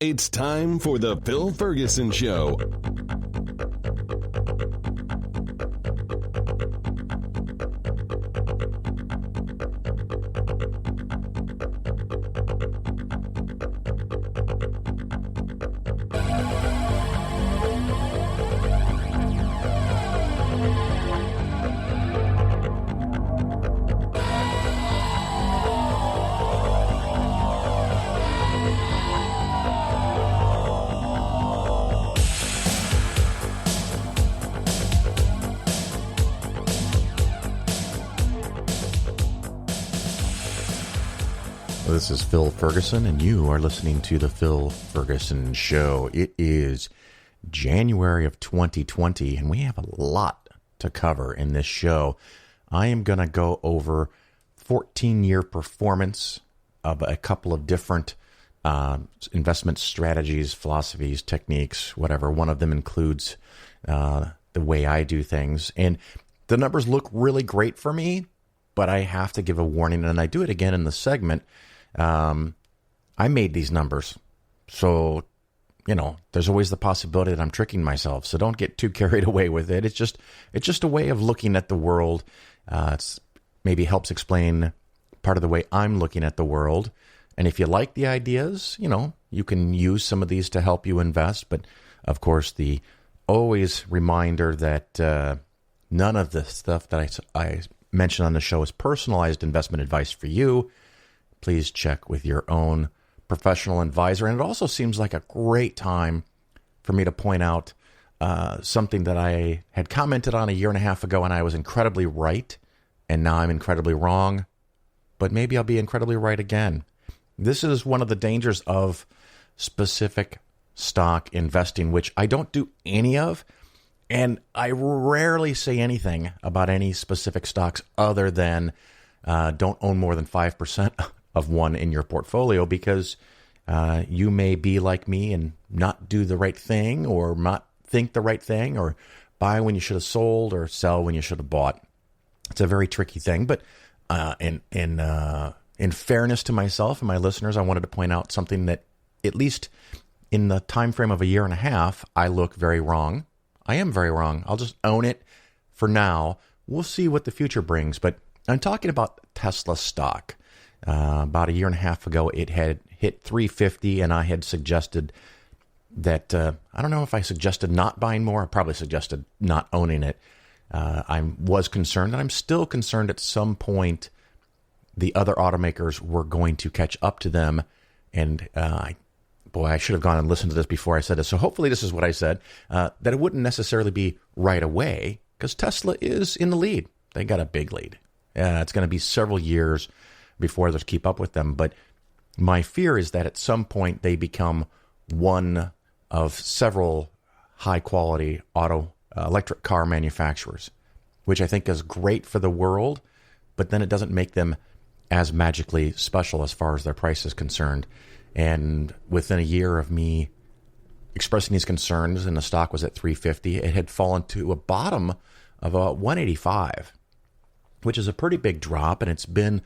It's time for the Phil Ferguson Show. This is Phil Ferguson, and you are listening to the Phil Ferguson Show. It is January of 2020, and we have a lot to cover in this show. I am going to go over 14-year performance of a couple of different investment strategies, philosophies, techniques, whatever. One of them includes the way I do things. And the numbers look really great for me, but I have to give a warning, and I do it again in the segment. I made these numbers, so, there's always the possibility that I'm tricking myself. So don't get too carried away with it. It's just a way of looking at the world. It's maybe helps explain part of the way I'm looking at the world. And if you like the ideas, you can use some of these to help you invest. But of course, the always reminder that none of the stuff that I mention on the show is personalized investment advice for you. Please check with your own professional advisor. And it also seems like a great time for me to point out something that I had commented on a year and a half ago, and I was incredibly right, and now I'm incredibly wrong, but maybe I'll be incredibly right again. This is one of the dangers of specific stock investing, which I don't do any of, and I rarely say anything about any specific stocks other than don't own more than 5% of one in your portfolio, because you may be like me and not do the right thing, or not think the right thing, or buy when you should have sold, or sell when you should have bought. It's a very tricky thing, but in fairness to myself and my listeners, I wanted to point out something that, at least in the time frame of a year and a half, I look very wrong. I am very wrong. I'll just own it for now. We'll see what the future brings, but I'm talking about Tesla stock. About a year and a half ago, it had hit 350, and I had suggested that, I don't know if I suggested not buying more. I probably suggested not owning it. I was concerned, and I'm still concerned at some point the other automakers were going to catch up to them. And I should have gone and listened to this before I said this. So hopefully this is what I said, that it wouldn't necessarily be right away, because Tesla is in the lead. They got a big lead. It's going to be several years before others keep up with them. But my fear is that at some point they become one of several high-quality electric car manufacturers, which I think is great for the world, but then it doesn't make them as magically special as far as their price is concerned. And within a year of me expressing these concerns, and the stock was at 350, it had fallen to a bottom of about 185, which is a pretty big drop, and it's been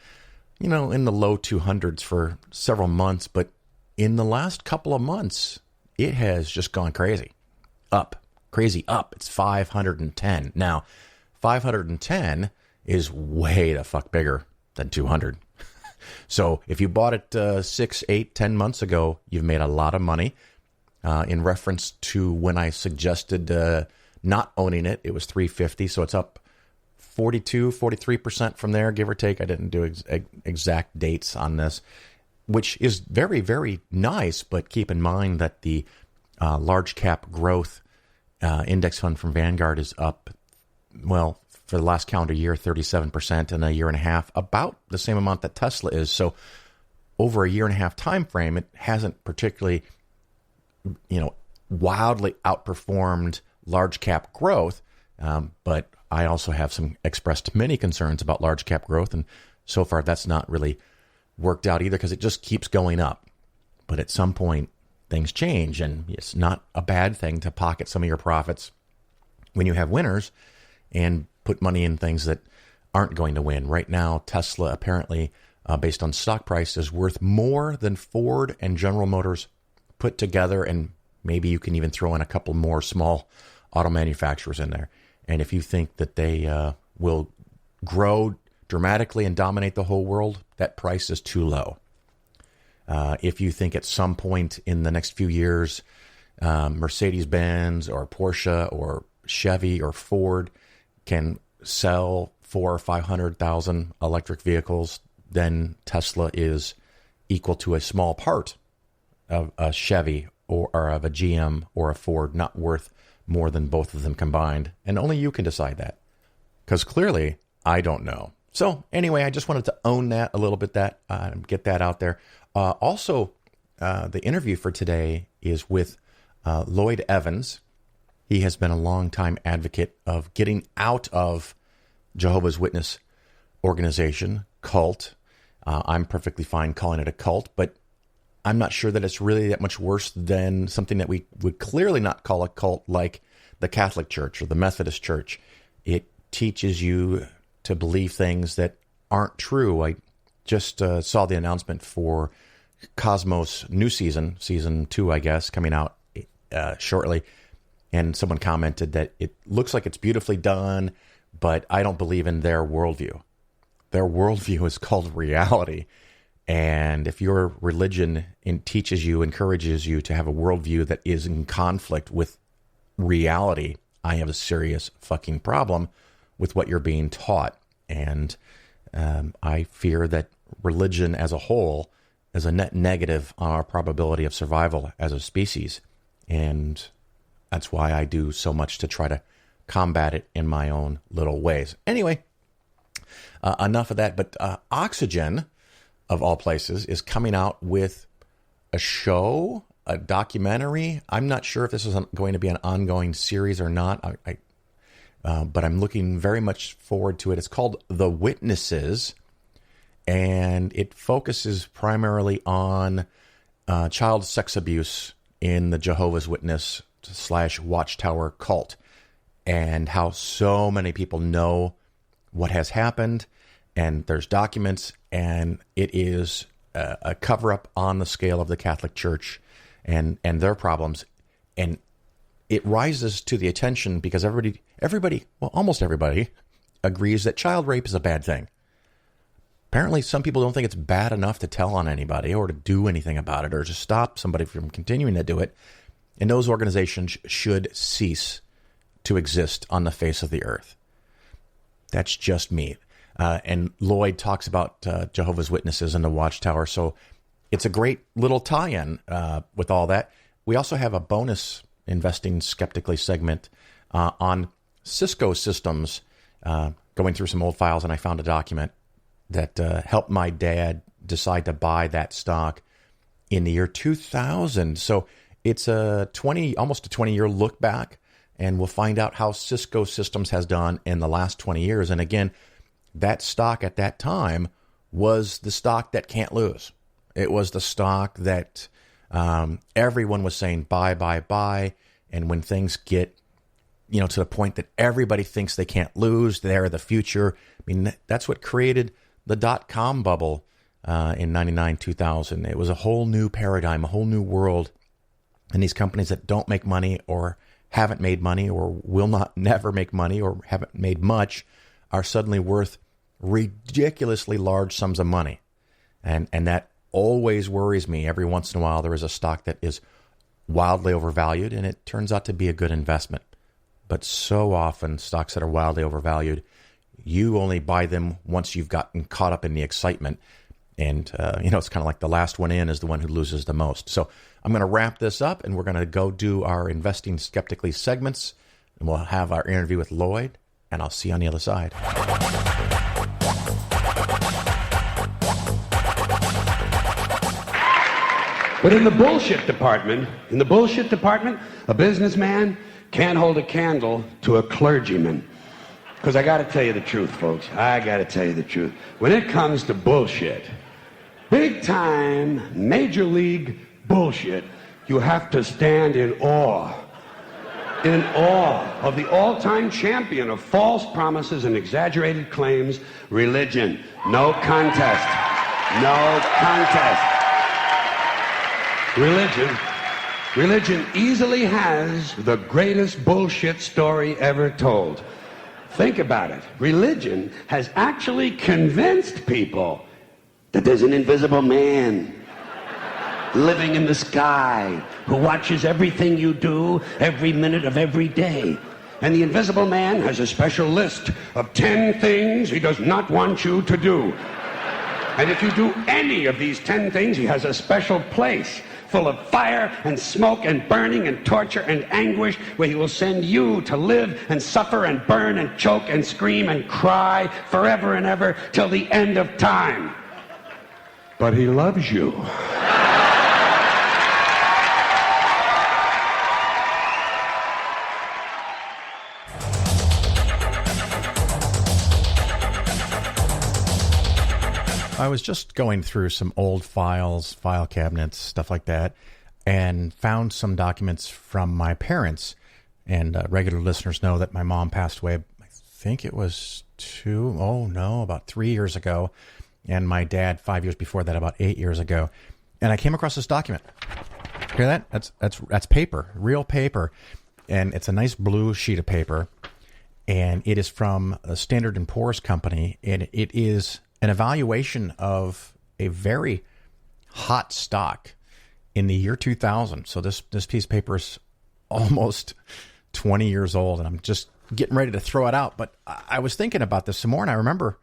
in the low 200s for several months, but in the last couple of months, it has just gone crazy up. It's 510. Now, 510 is way the fuck bigger than 200. So if you bought it 6, 8, 10 months ago, you've made a lot of money. In reference to when I suggested not owning it, it was 350, so it's up 43% from there, give or take. I didn't do exact dates on this, which is very, very nice. But keep in mind that the large cap growth index fund from Vanguard is up, for the last calendar year, 37%, in a year and a half, about the same amount that Tesla is. So over a year and a half time frame, it hasn't particularly, wildly outperformed large cap growth. But I also have expressed many concerns about large cap growth, and so far that's not really worked out either, because it just keeps going up. But at some point, things change, and it's not a bad thing to pocket some of your profits when you have winners and put money in things that aren't going to win. Right now, Tesla apparently, based on stock price, is worth more than Ford and General Motors put together, and maybe you can even throw in a couple more small auto manufacturers in there. And if you think that they will grow dramatically and dominate the whole world, that price is too low. If you think at some point in the next few years, Mercedes-Benz or Porsche or Chevy or Ford can sell 400,000 or 500,000 electric vehicles, then Tesla is equal to a small part of a Chevy or of a GM or a Ford, not worth more than both of them combined. And only you can decide that, because clearly I don't know. So anyway, I just wanted to own that a little bit, get that out there. Also, the interview for today is with Lloyd Evans. He has been a longtime advocate of getting out of Jehovah's Witness organization, cult. I'm perfectly fine calling it a cult, but I'm not sure that it's really that much worse than something that we would clearly not call a cult, like the Catholic Church or the Methodist Church. It teaches you to believe things that aren't true. I just saw the announcement for Cosmos new season 2, I guess, coming out shortly. And someone commented that it looks like it's beautifully done, but I don't believe in their worldview. Their worldview is called reality. And if your religion teaches you, encourages you to have a worldview that is in conflict with reality, I have a serious fucking problem with what you're being taught. And I fear that religion as a whole is a net negative on our probability of survival as a species. And that's why I do so much to try to combat it in my own little ways. Anyway, enough of that. But Oxygen, of all places, is coming out with a show, a documentary. I'm not sure if this is going to be an ongoing series or not, but I'm looking very much forward to it. It's called The Witnesses, and it focuses primarily on child sex abuse in the Jehovah's Witness / Watchtower cult, and how so many people know what has happened, and there's documents, and it is a cover-up on the scale of the Catholic Church and their problems. And it rises to the attention because everybody, well, almost everybody agrees that child rape is a bad thing. Apparently, some people don't think it's bad enough to tell on anybody or to do anything about it or to stop somebody from continuing to do it. And those organizations should cease to exist on the face of the earth. That's just me. And Lloyd talks about Jehovah's Witnesses and the Watchtower. So it's a great little tie-in with all that. We also have a bonus Investing Skeptically segment on Cisco Systems, going through some old files, and I found a document that helped my dad decide to buy that stock in the year 2000. So it's almost a 20-year look back, and we'll find out how Cisco Systems has done in the last 20 years. And again, that stock at that time was the stock that can't lose. It was the stock that everyone was saying buy, buy, buy. And when things get, to the point that everybody thinks they can't lose, they're the future. I mean, that's what created the .com bubble in 99, 2000. It was a whole new paradigm, a whole new world. And these companies that don't make money or haven't made money or will not never make money or haven't made much are suddenly worth ridiculously large sums of money. And that always worries me. Every once in a while, there is a stock that is wildly overvalued, and it turns out to be a good investment. But so often, stocks that are wildly overvalued, you only buy them once you've gotten caught up in the excitement. And, it's kind of like the last one in is the one who loses the most. So I'm going to wrap this up, and we're going to go do our Investing Skeptically segments, and we'll have our interview with Lloyd, and I'll see you on the other side. But in the bullshit department, a businessman can't hold a candle to a clergyman. Because I got to tell you the truth, folks. I got to tell you the truth. When it comes to bullshit, big time, major league bullshit, you have to stand in awe of the all-time champion of false promises and exaggerated claims, religion. No contest. No contest. Religion Religion easily has the greatest bullshit story ever told. Think about it. Religion has actually convinced people that there's an invisible man living in the sky who watches everything you do every minute of every day. And the invisible man has a special list of 10 things he does not want you to do. And if you do any of these 10 things, he has a special place full of fire and smoke and burning and torture and anguish where he will send you to live and suffer and burn and choke and scream and cry forever and ever till the end of time. But he loves you. I was just going through some old files, file cabinets, stuff like that, and found some documents from my parents. And regular listeners know that my mom passed away, I think it was about 3 years ago. And my dad 5 years before that, about 8 years ago. And I came across this document. Hear that? That's paper, real paper. And it's a nice blue sheet of paper. And it is from a Standard & Poor's company. And it is an evaluation of a very hot stock in the year 2000. So this piece of paper is almost 20 years old, and I'm just getting ready to throw it out. But I was thinking about this some more, and I remember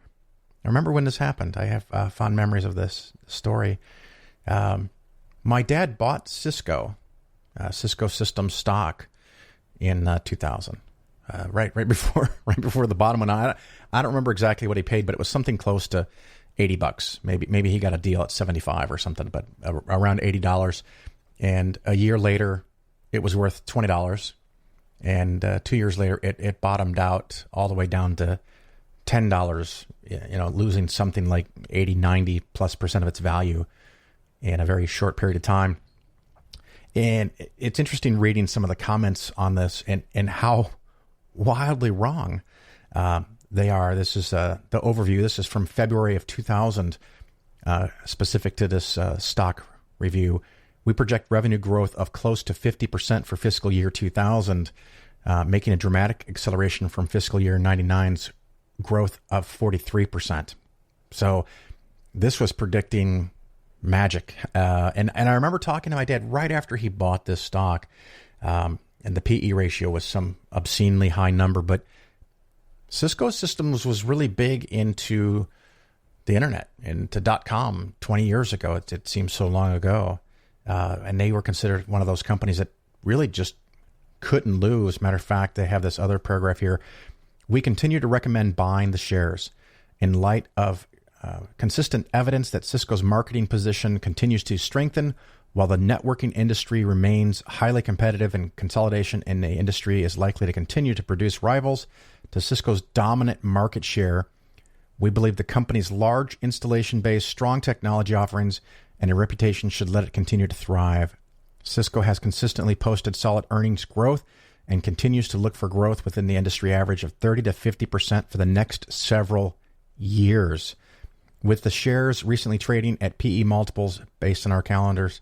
when this happened. I have fond memories of this story. My dad bought Cisco Systems stock in 2000. Right before the bottom went on. I don't remember exactly what he paid, but it was something close to $80. Maybe he got a deal at 75 or something, but around $80. And a year later, it was worth $20. And 2 years later, it bottomed out all the way down to $10. Losing something like 80-90+% of its value in a very short period of time. And it's interesting reading some of the comments on this and how wildly wrong they are. This is the overview. This is from February of 2000, specific to this stock review. We project revenue growth of close to 50% for fiscal year 2000, making a dramatic acceleration from fiscal year 99's growth of 43%. So this was predicting magic. And I remember talking to my dad right after he bought this stock, and the PE ratio was some obscenely high number, but Cisco Systems was really big into the internet, into .com 20 years ago. It seems so long ago. And they were considered one of those companies that really just couldn't lose. Matter of fact, they have this other paragraph here. We continue to recommend buying the shares in light of consistent evidence that Cisco's marketing position continues to strengthen while the networking industry remains highly competitive and consolidation in the industry is likely to continue to produce rivals to Cisco's dominant market share. We believe the company's large installation base, strong technology offerings, and a reputation should let it continue to thrive. Cisco has consistently posted solid earnings growth and continues to look for growth within the industry average of 30 to 50% for the next several years. With the shares recently trading at PE multiples based on our calendars,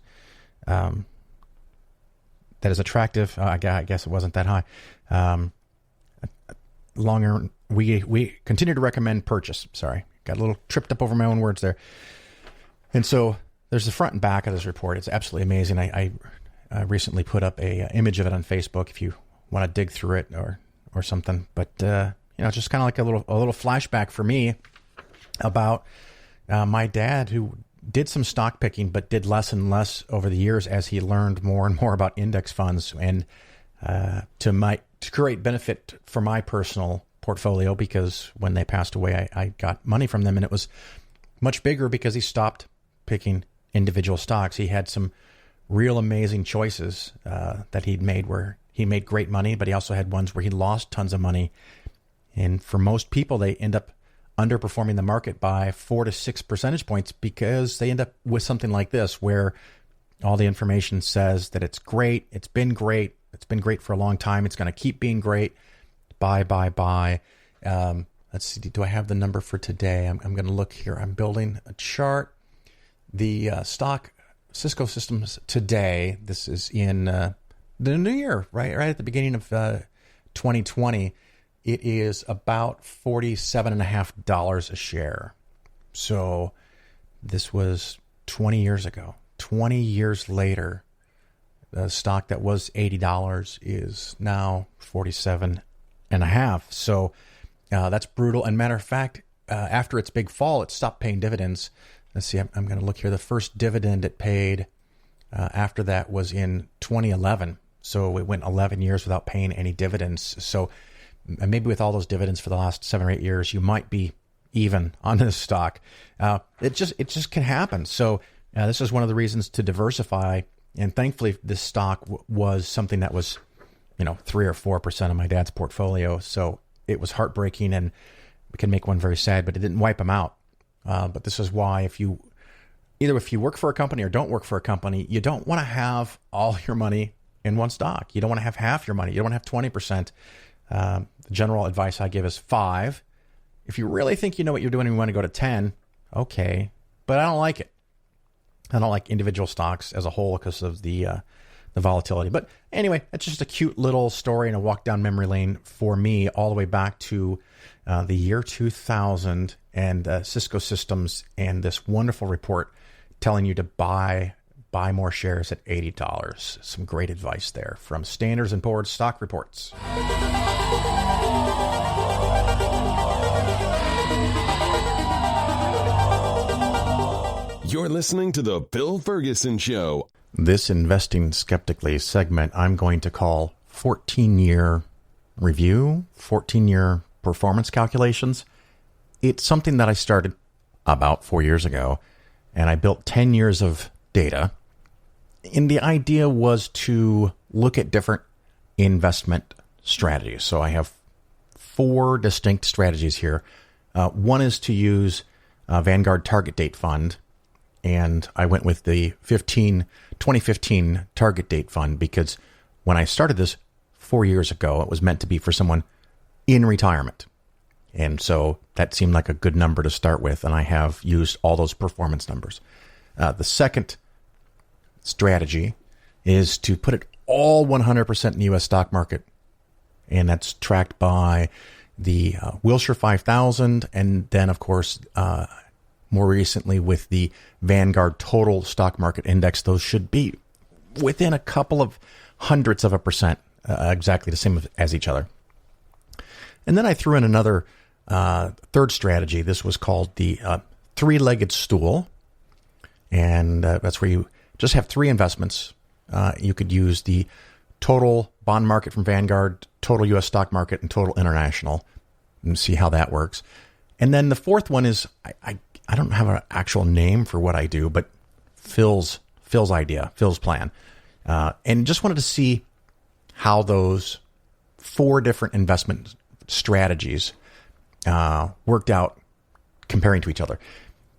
that is attractive. I guess it wasn't that high. Longer, we continue to recommend purchase. Sorry, got a little tripped up over my own words there. And so there's the front and back of this report. It's absolutely amazing. I recently put up a image of it on Facebook if you want to dig through it or something. But just kind of like a little flashback for me about my dad, who did some stock picking, but did less and less over the years as he learned more and more about index funds, and to create benefit for my personal portfolio, because when they passed away, I got money from them, and it was much bigger because he stopped picking individual stocks. He had some real amazing choices that he'd made where he made great money, but he also had ones where he lost tons of money. And for most people, they end up underperforming the market by 4 to 6 percentage points because they end up with something like this, where all the information says that it's great, it's been great for a long time, it's going to keep being great, buy. Let's see, do I have the number for today? I'm going to look here. I'm building a chart. The stock Cisco Systems today, this is in the new year, right at the beginning of 2020, it is about $47.50 a share. So this was 20 years ago. 20 years later, the stock that was $80 is now $47.50. So that's brutal. And matter of fact, after its big fall, it stopped paying dividends. Let's see, I'm going to look here. The first dividend it paid after that was in 2011. So it went 11 years without paying any dividends. So maybe with all those dividends for the last 7 or 8 years, you might be even on this stock. It just can happen. So this is one of the reasons to diversify. And thankfully, this stock was something that was, 3 or 4% of my dad's portfolio. So it was heartbreaking, and it can make one very sad, but it didn't wipe him out. But this is why if you work for a company or don't work for a company, you don't want to have all your money in one stock. You don't want to have half your money. You don't want to have 20%. The general advice I give is 5. If you really think you know what you're doing and you want to go to 10, okay. But I don't like it. I don't like individual stocks as a whole because of the volatility. But anyway, it's just a cute little story and a walk down memory lane for me all the way back to the year 2000 and Cisco Systems and this wonderful report telling you to buy more shares at $80. Some great advice there from Standard & Poor's Stock Reports. You're listening to The Bill Ferguson Show. This Investing Skeptically segment I'm going to call 14-year review, 14-year performance calculations. It's something that I started about 4 years ago, and I built 10 years of data. And the idea was to look at different investment strategies. So I have 4 distinct strategies here. One is to use Vanguard Target Date Fund, and I went with the 2015 Target Date Fund because when I started this 4 years ago, it was meant to be for someone in retirement. And so that seemed like a good number to start with, and I have used all those performance numbers. The second strategy is to put it all 100% in the U.S. stock market, and that's tracked by the Wilshire 5000, and then, of course, more recently with the Vanguard Total Stock Market Index. Those should be within a couple of hundredths of a percent, exactly the same as each other. And then I threw in another third strategy. This was called the three-legged stool. And that's where you just have 3 investments. You could use the total bond market from Vanguard, total U.S. stock market, and total international, and see how that works. And then the fourth one is, I don't have an actual name for what I do, but Phil's idea, Phil's plan. And just wanted to see how those 4 different investment strategies worked out comparing to each other.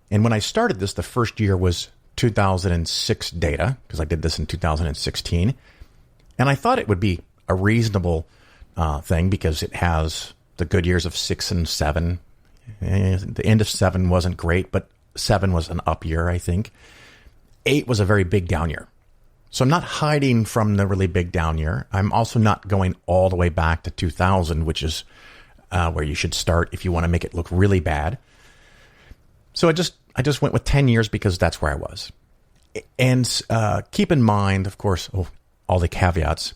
And when I started this, the first year was 2006 data, because I did this in 2016. And I thought it would be a reasonable thing because it has the good years of 6 and 7. The end of 7 wasn't great, but 7 was an up year, I think. 8 was a very big down year. So I'm not hiding from the really big down year. I'm also not going all the way back to 2000, which is where you should start if you want to make it look really bad. So I just went with 10 years because that's where I was. And keep in mind, of course, all the caveats.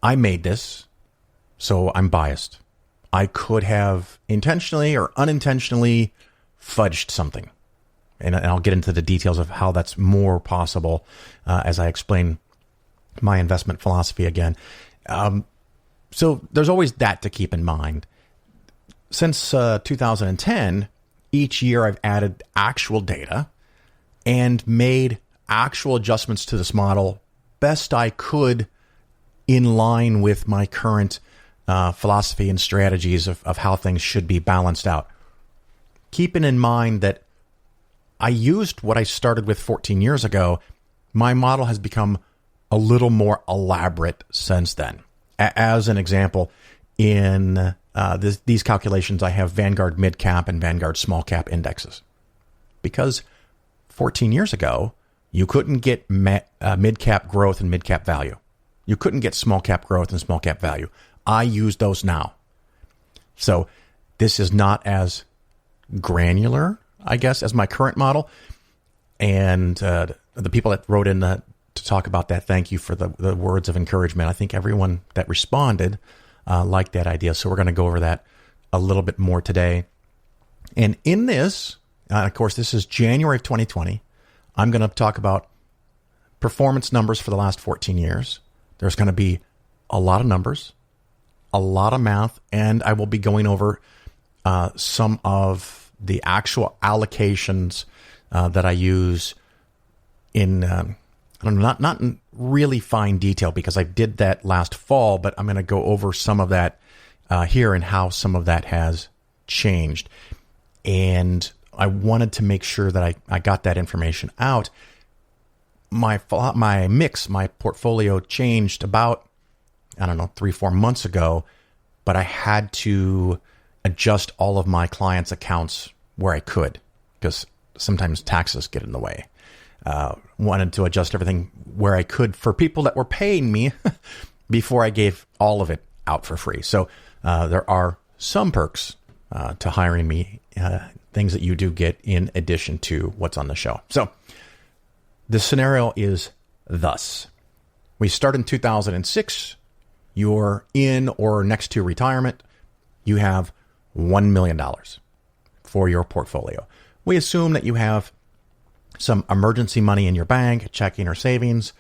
I made this, so I'm biased. I could have intentionally or unintentionally fudged something. And I'll get into the details of how that's more possible as I explain my investment philosophy again. So there's always that to keep in mind. Since 2010, each year I've added actual data and made actual adjustments to this model best I could in line with my current philosophy and strategies of how things should be balanced out. Keeping in mind that I used what I started with 14 years ago, my model has become a little more elaborate since then. As an example, in these calculations, I have Vanguard Mid Cap and Vanguard Small Cap indexes. Because 14 years ago, You couldn't get mid-cap growth and mid-cap value. You couldn't get small-cap growth and small-cap value. I use those now. So this is not as granular, I guess, as my current model. And the people that wrote in to talk about that, thank you for the words of encouragement. I think everyone that responded liked that idea. So we're going to go over that a little bit more today. And in this, of course, this is January of 2020. I'm going to talk about performance numbers for the last 14 years. There's going to be a lot of numbers, a lot of math, and I will be going over some of the actual allocations that I use in, not in really fine detail because I did that last fall, but I'm going to go over some of that here and how some of that has changed. And I wanted to make sure that I got that information out. My mix, my portfolio changed about, 3-4 months ago, but I had to adjust all of my clients' accounts where I could because sometimes taxes get in the way. Wanted to adjust everything where I could for people that were paying me before I gave all of it out for free. So there are some perks to hiring me, things that you do get in addition to what's on the show. So the scenario is thus. We start in 2006. You're in or next to retirement. You have $1 million for your portfolio. We assume that you have some emergency money in your bank, checking or savings,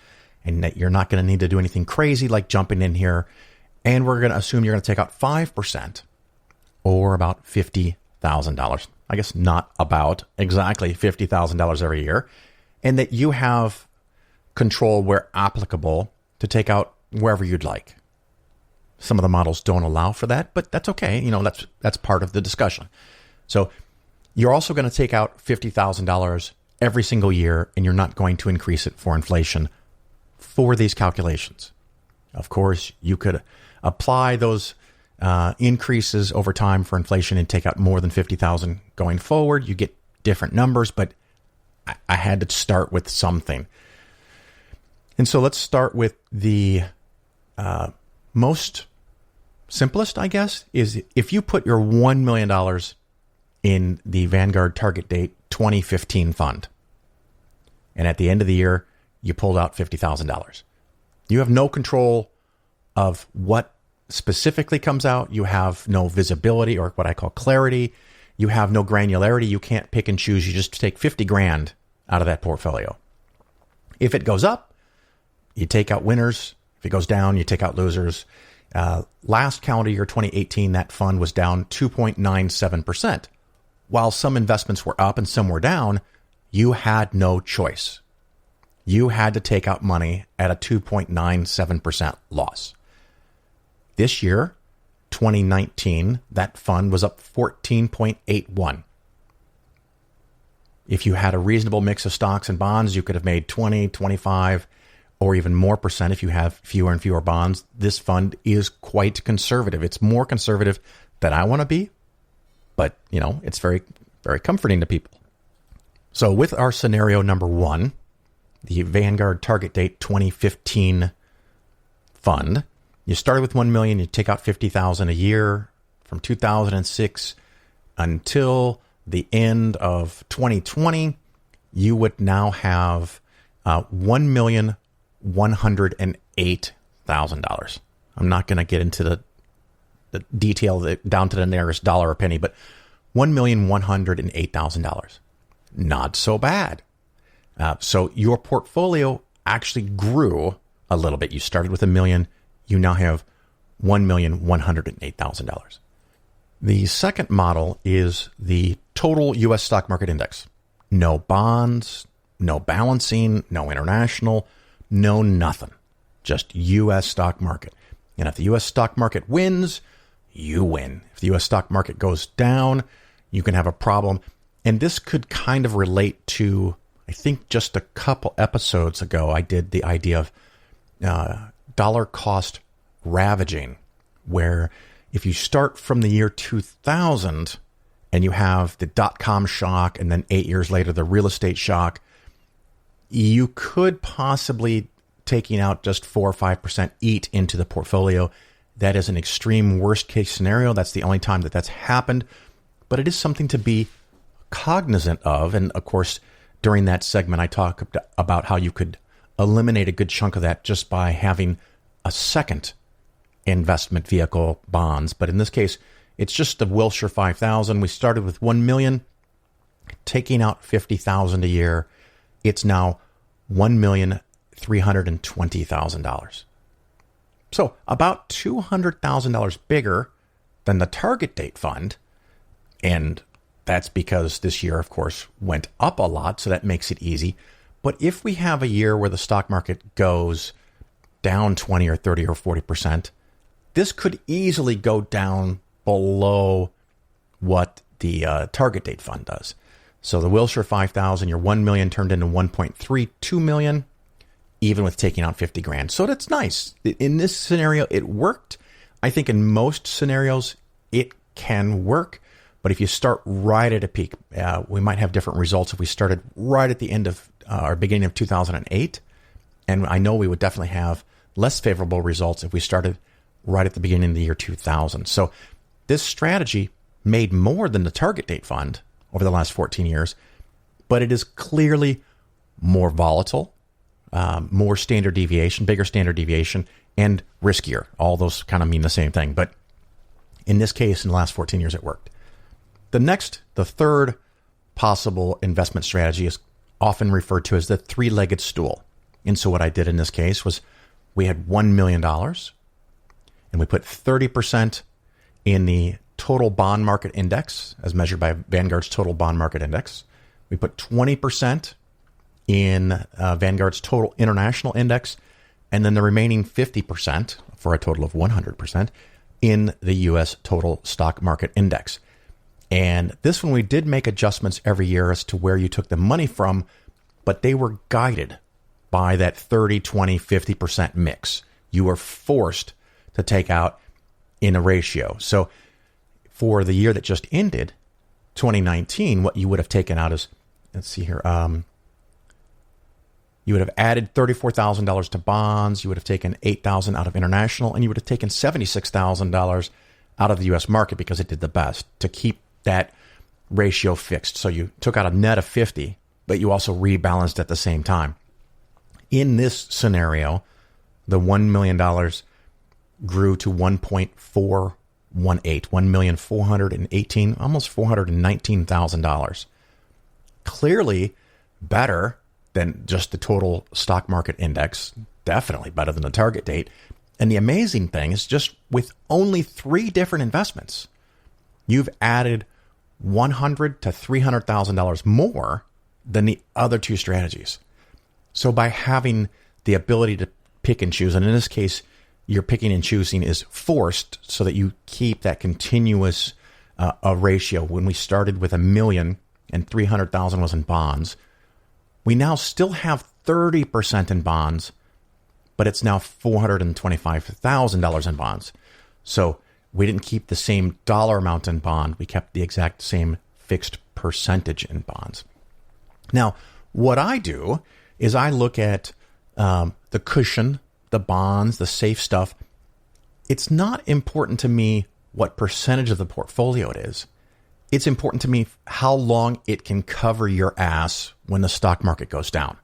and that you're not going to need to do anything crazy like jumping in here. And we're going to assume you're going to take out 5% or about $50,000. I guess not about exactly $50,000 every year. And that you have control where applicable to take out wherever you'd like. Some of the models don't allow for that, but that's okay. That's part of the discussion. So you're also going to take out $50,000 every single year, and you're not going to increase it for inflation for these calculations. Of course, you could apply those increases over time for inflation and take out more than $50,000 going forward. You get different numbers, but I had to start with something. And so let's start with the most simplest, I guess, is if you put your $1 million in the Vanguard Target Date 2015 fund, and at the end of the year, you pulled out $50,000. You have no control of what specifically comes out. You have no visibility or what I call clarity. You have no granularity. You can't pick and choose. You just take 50 grand out of that portfolio. If it goes up, you take out winners. If it goes down, you take out losers. Last calendar year, 2018, that fund was down 2.97%. While some investments were up and some were down, you had no choice. You had to take out money at a 2.97% loss. This year, 2019, that fund was up 14.81. If you had a reasonable mix of stocks and bonds, you could have made 20, 25, or even more percent if you have fewer and fewer bonds. This fund is quite conservative. It's more conservative than I want to be, but, it's very, very comforting to people. So with our scenario number one, the Vanguard Target Date 2015 fund, you started with $1 million, you take out $50,000 a year from 2006 until the end of 2020, you would now have $1,108,000. I'm not going to get into the detail down to the nearest dollar or penny, but $1,108,000. Not so bad. So your portfolio actually grew a little bit. You started with $1 million. You now have $1,108,000. The second model is the total U.S. stock market index. No bonds, no balancing, no international, no nothing. Just U.S. stock market. And if the U.S. stock market wins, you win. If the U.S. stock market goes down, you can have a problem. And this could kind of relate to, I think just a couple episodes ago, I did the idea of dollar cost ravaging, where if you start from the year 2000 and you have the dot-com shock and then 8 years later the real estate shock, you could possibly, taking out just 4 or 5%, eat into the portfolio. That is an extreme worst case scenario. That's the only time that that's happened. But it is something to be cognizant of. And of course, during that segment, I talk about how you could eliminate a good chunk of that just by having a second investment vehicle, bonds. But in this case, it's just the Wilshire 5000. We started with 1 million, taking out 50,000 a year. It's now $1,320,000. So about $200,000 bigger than the target date fund. And that's because this year, of course, went up a lot. So that makes it easy. But if we have a year where the stock market goes down 20 or 30 or 40%, this could easily go down below what the target date fund does. So the Wilshire 5000, your 1 million turned into 1.32 million, even with taking out 50 grand. So that's nice. In this scenario, it worked. I think in most scenarios, it can work. But if you start right at a peak, we might have different results if we started right at the end of or beginning of 2008. And I know we would definitely have less favorable results if we started right at the beginning of the year 2000. So this strategy made more than the target date fund over the last 14 years, but it is clearly more volatile, more standard deviation, bigger standard deviation, and riskier. All those kind of mean the same thing. But in this case, in the last 14 years, it worked. The third possible investment strategy is often referred to as the three-legged stool. And so what I did in this case was we had $1 million and we put 30% in the total bond market index as measured by Vanguard's total bond market index. We put 20% in Vanguard's total international index, and then the remaining 50%, for a total of 100%, in the U.S. total stock market index. And this one, we did make adjustments every year as to where you took the money from, but they were guided by that 30, 20, 50% mix. You were forced to take out in a ratio. So for the year that just ended, 2019, what you would have taken out is, let's see here, you would have added $34,000 to bonds, you would have taken $8,000 out of international, and you would have taken $76,000 out of the U.S. market because it did the best to keep that ratio fixed. So you took out a net of 50, but you also rebalanced at the same time. In this scenario, the $1 million grew to 1.418, $1,418,000, almost $419,000. Clearly better than just the total stock market index, definitely better than the target date. And the amazing thing is just with only 3 different investments, you've added $100,000 to $300,000 more than the other 2 strategies. So by having the ability to pick and choose, and in this case, your picking and choosing is forced so that you keep that continuous ratio. When we started with $1 million and $300,000 was in bonds, we now still have 30% in bonds, but it's now $425,000 in bonds. So we didn't keep the same dollar amount in bond. We kept the exact same fixed percentage in bonds. Now, what I do is I look at the cushion, the bonds, the safe stuff. It's not important to me what percentage of the portfolio it is. It's important to me how long it can cover your ass when the stock market goes down.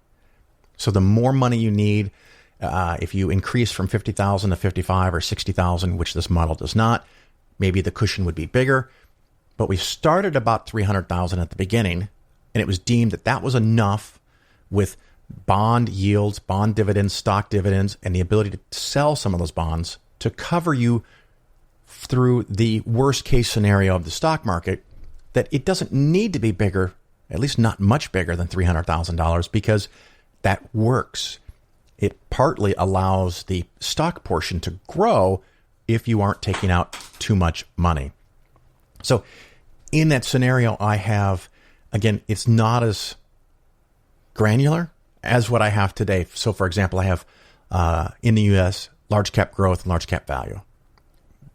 So the more money you need, if you increase from 50,000 to 55 or 60,000, which this model does not, maybe the cushion would be bigger. But we started about 300,000 at the beginning, and it was deemed that that was enough with bond yields, bond dividends, stock dividends, and the ability to sell some of those bonds to cover you through the worst case scenario of the stock market, that it doesn't need to be bigger, at least not much bigger than $300,000, because that works. It partly allows the stock portion to grow if you aren't taking out too much money. So in that scenario, I have, again, it's not as granular as what I have today. So for example, I have in the U.S. large cap growth and large cap value,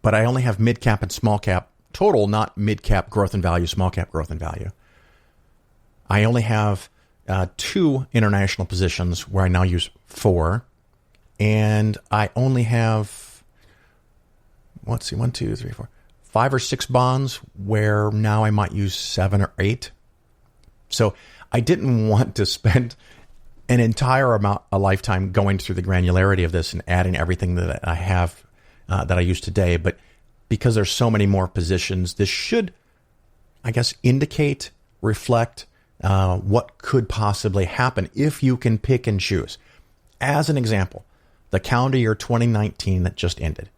but I only have mid cap and small cap total, not mid cap growth and value, small cap growth and value. I only have 2 international positions where I now use 4. And I only have, 1, 2, 3, 4, 5 or 6 bonds where now I might use 7 or 8. So I didn't want to spend an entire a lifetime going through the granularity of this and adding everything that I have, that I use today. But because there's so many more positions, this should, I guess, indicate, reflect what could possibly happen if you can pick and choose. As an example, the calendar year 2019 that just ended.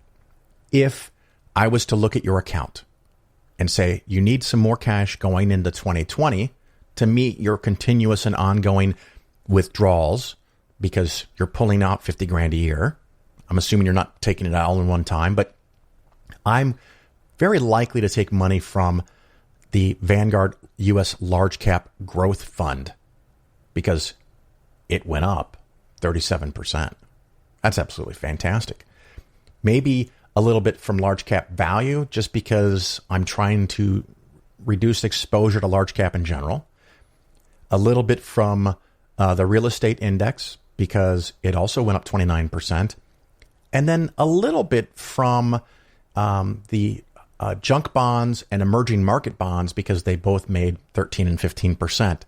If I was to look at your account and say, you need some more cash going into 2020 to meet your continuous and ongoing withdrawals because you're pulling out 50 grand a year. I'm assuming you're not taking it all in one time, but I'm very likely to take money from the Vanguard U.S. Large Cap Growth Fund because it went up 37%. That's absolutely fantastic. Maybe a little bit from large cap value just because I'm trying to reduce exposure to large cap in general. A little bit from the real estate index because it also went up 29%. And then a little bit from the junk bonds and emerging market bonds because they both made 13 and 15%.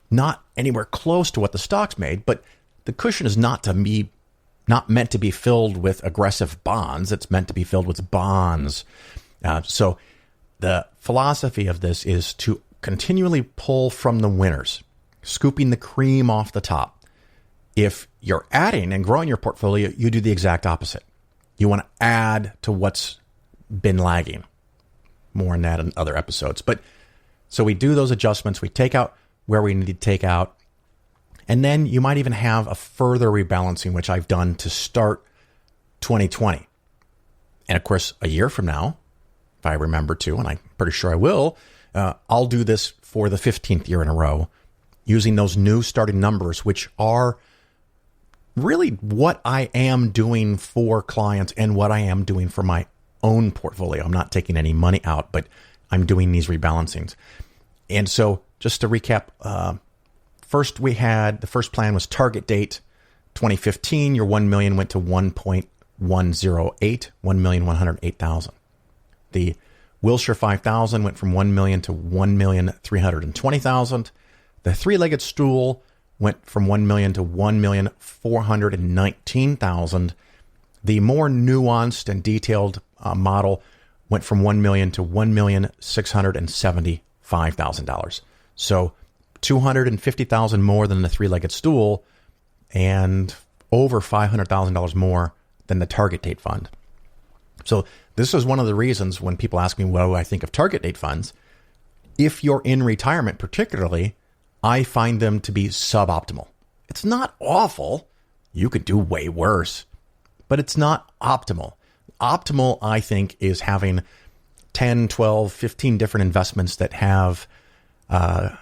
Not anywhere close to what the stocks made, but the cushion is not meant to be filled with aggressive bonds. It's meant to be filled with bonds. So the philosophy of this is to continually pull from the winners, scooping the cream off the top. If you're adding and growing your portfolio, you do the exact opposite. You want to add to what's been lagging. More on that in other episodes. But so we do those adjustments. We take out where we need to take out. And then you might even have a further rebalancing, which I've done to start 2020. And of course, a year from now, if I remember to, and I'm pretty sure I will, I'll do this for the 15th year in a row using those new starting numbers, which are really what I am doing for clients and what I am doing for my own portfolio. I'm not taking any money out, but I'm doing these rebalancings. And so just to recap, first, the first plan was target date 2015. Your 1 million went to 1.108, 1,108,000. The Wilshire 5000 went from 1 million to 1,320,000. The three-legged stool went from 1 million to 1,419,000. The more nuanced and detailed model went from 1 million to $1,675,000. So $250,000 more than the three-legged stool and over $500,000 more than the target date fund. So this is one of the reasons when people ask me what do I think of target date funds, if you're in retirement particularly, I find them to be suboptimal. It's not awful. You could do way worse, but it's not optimal. Optimal, I think, is having 10, 12, 15 different investments that have a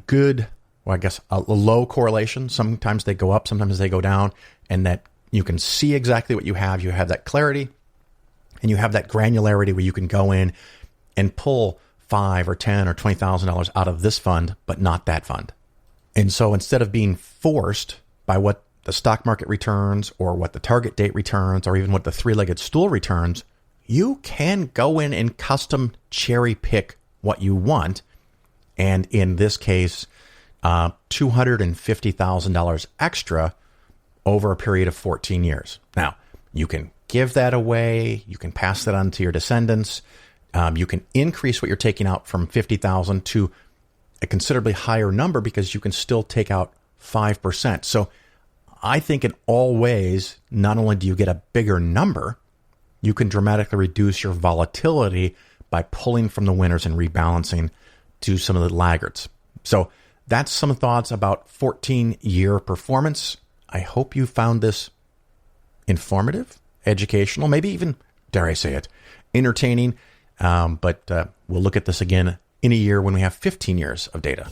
good, a low correlation. Sometimes they go up, sometimes they go down, and that you can see exactly what you have. You have that clarity, and you have that granularity where you can go in and pull $5 or $10 or $20,000 out of this fund, but not that fund. And so instead of being forced by what the stock market returns or what the target date returns or even what the three-legged stool returns, you can go in and custom cherry pick what you want. And in this case, $250,000 extra over a period of 14 years. Now, you can give that away. You can pass that on to your descendants. You can increase what you're taking out from 50,000 to a considerably higher number because you can still take out 5%. So I think in all ways, not only do you get a bigger number, you can dramatically reduce your volatility by pulling from the winners and rebalancing to some of the laggards. So that's some thoughts about 14-year performance. I hope you found this informative, educational, maybe even, dare I say it, entertaining. But we'll look at this again in a year when we have 15 years of data.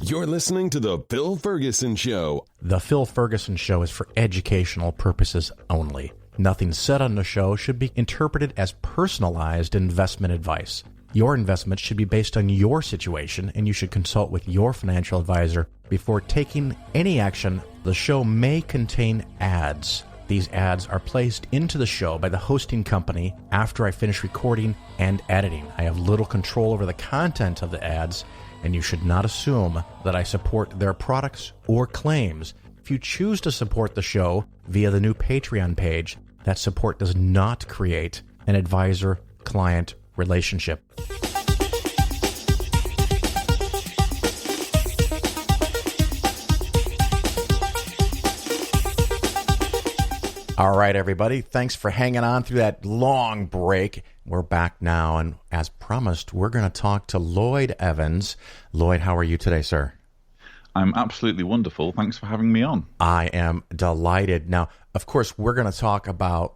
You're listening to The Phil Ferguson Show. The Phil Ferguson Show is for educational purposes only. Nothing said on the show should be interpreted as personalized investment advice. Your investment should be based on your situation, and you should consult with your financial advisor before taking any action. The show may contain ads. These ads are placed into the show by the hosting company after I finish recording and editing. I have little control over the content of the ads, and you should not assume that I support their products or claims. If you choose to support the show via the new Patreon page, that support does not create an advisor-client relationship. All right, everybody. Thanks for hanging on through that long break. We're back now, and as promised, we're going to talk to Lloyd Evans. Lloyd, how are you today, sir? I'm absolutely wonderful. Thanks for having me on. I am delighted. Now, of course, we're going to talk about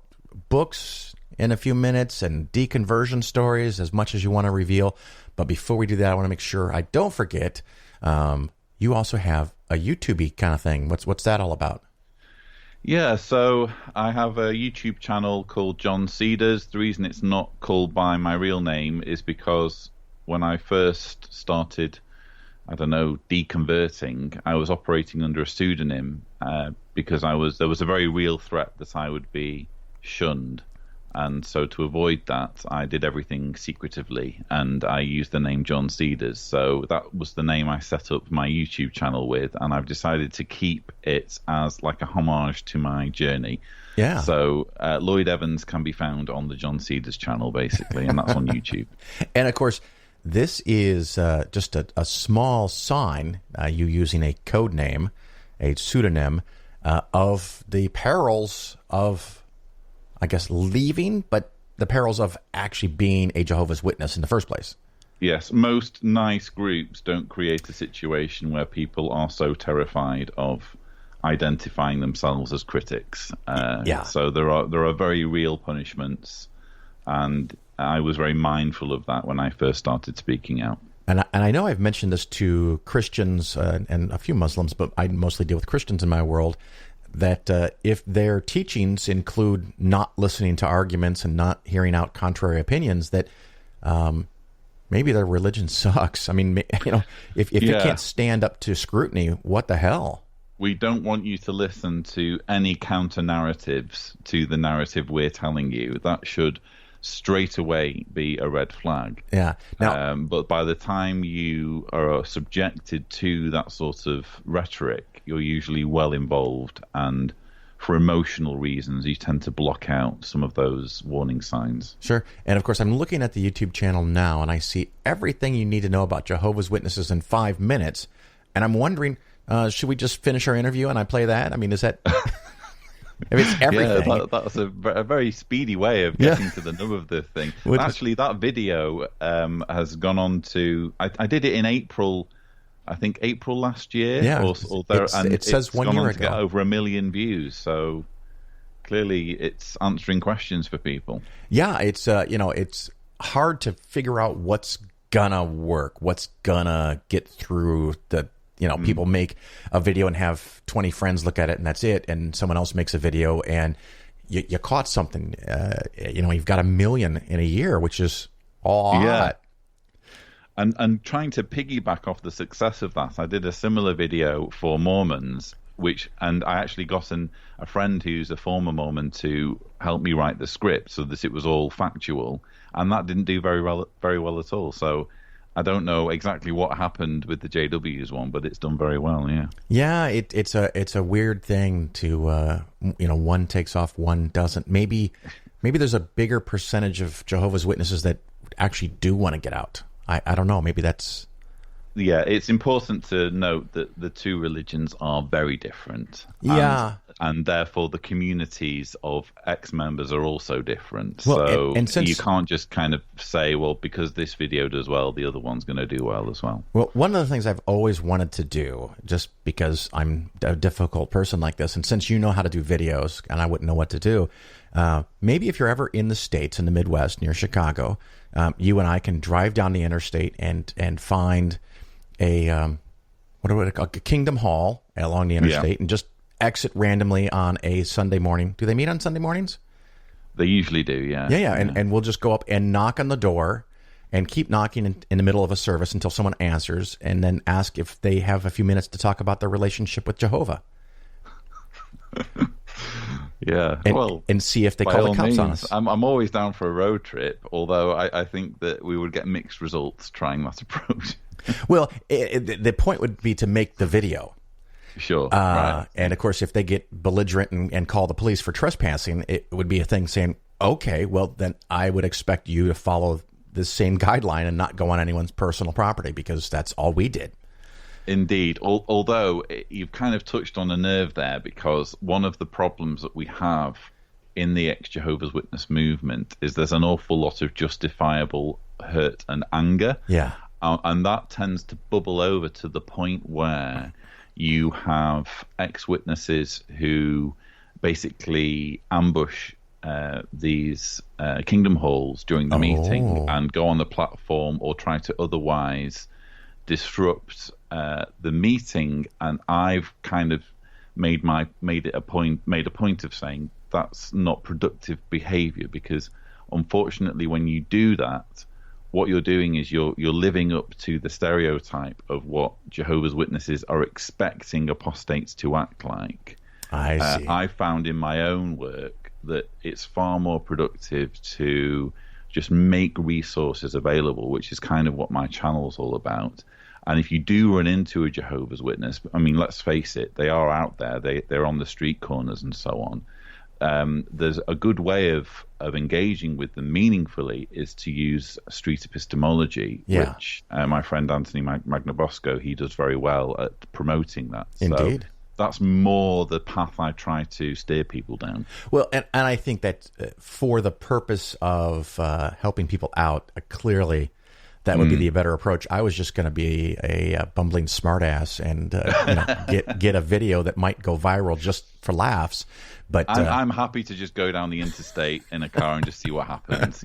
books in a few minutes and deconversion stories as much as you want to reveal. But before we do that, I want to make sure I don't forget, you also have a YouTube-y kind of thing. What's that all about? Yeah, so I have a YouTube channel called John Cedars. The reason it's not called by my real name is because when I first started, deconverting, I was operating under a pseudonym because there was a very real threat that I would be shunned. And so to avoid that, I did everything secretively, and I used the name John Cedars. So that was the name I set up my YouTube channel with, and I've decided to keep it as like a homage to my journey. Yeah. So Lloyd Evans can be found on the John Cedars channel, basically, and that's on YouTube. And, of course, this is just a small sign, you using a code name, a pseudonym, of the perils of, I guess, leaving, but the perils of actually being a Jehovah's Witness in the first place. Yes, most nice groups don't create a situation where people are so terrified of identifying themselves as critics. So there are very real punishments, and I was very mindful of that when I first started speaking out. And I know I've mentioned this to Christians and a few Muslims, but I mostly deal with Christians in my world, that if their teachings include not listening to arguments and not hearing out contrary opinions, that maybe their religion sucks. I mean, if you can't stand up to scrutiny, what the hell? We don't want you to listen to any counter-narratives to the narrative we're telling you. That should straight away be a red flag. Yeah. Now, but by the time you are subjected to that sort of rhetoric, you're usually well involved, and for emotional reasons, you tend to block out some of those warning signs. Sure. And of course, I'm looking at the YouTube channel now, and I see everything you need to know about Jehovah's Witnesses in 5 minutes. And I'm wondering, should we just finish our interview and I play that? I mean, is that... I mean, it's everything. Yeah, that's a very speedy way of getting to the nub of the thing. Actually, that video has gone on to... I did it in April... I think April last year. Yeah, it says 1 year ago. To get over 1 million views, so clearly it's answering questions for people. Yeah, it's it's hard to figure out what's gonna work, what's gonna get through the. People make a video and have 20 friends look at it, and that's it. And someone else makes a video, and you caught something. You've got 1 million in a year, which is all hot. And trying to piggyback off the success of that, I did a similar video for Mormons, and I actually got a friend who's a former Mormon to help me write the script so that it was all factual, and that didn't do very well at all. So I don't know exactly what happened with the JW's one, but it's done very well. Yeah. It's a weird thing to one takes off, one doesn't. Maybe there's a bigger percentage of Jehovah's Witnesses that actually do want to get out. I don't know. Maybe that's... Yeah, it's important to note that the two religions are very different. Yeah. And therefore the communities of ex-members are also different. Well, so and since, you can't just kind of say, well, because this video does well, the other one's going to do well as well. Well, one of the things I've always wanted to do, just because I'm a difficult person like this, and since you know how to do videos and I wouldn't know what to do, maybe if you're ever in the States, in the Midwest, near Chicago, you and I can drive down the interstate and find a Kingdom Hall along the interstate, and just exit randomly on a Sunday morning. Do they meet on Sunday mornings? They usually do, yeah. Yeah. And we'll just go up and knock on the door and keep knocking in the middle of a service until someone answers, and then ask if they have a few minutes to talk about their relationship with Jehovah. Yeah, and see if they call the cops on us. I'm always down for a road trip, although I think that we would get mixed results trying that approach. Well, the point would be to make the video. Sure. Right. And of course, if they get belligerent and call the police for trespassing, it would be a thing saying, okay, well, then I would expect you to follow the same guideline and not go on anyone's personal property, because that's all we did. Indeed. Although you've kind of touched on a nerve there, because one of the problems that we have in the ex-Jehovah's Witness movement is there's an awful lot of justifiable hurt and anger. Yeah. And that tends to bubble over to the point where you have ex-witnesses who basically ambush these kingdom halls during the meeting and go on the platform or try to otherwise disrupt the meeting. And I've kind of made a point of saying that's not productive behavior, because unfortunately when you do that, what you're doing is you're living up to the stereotype of what Jehovah's Witnesses are expecting apostates to act like. I see. I found in my own work that it's far more productive to just make resources available, which is kind of what my channel is all about. And if you do run into a Jehovah's Witness, I mean, let's face it, they are out there. They're on the street corners and so on. There's a good way of engaging with them meaningfully is to use street epistemology, which my friend Anthony Magnabosco, he does very well at promoting that. Indeed. So that's more the path I try to steer people down. Well, and I think that for the purpose of helping people out, clearly that would be the better approach. I was just going to be a bumbling smartass and get a video that might go viral just for laughs. But I'm happy to just go down the interstate in a car and just see what happens.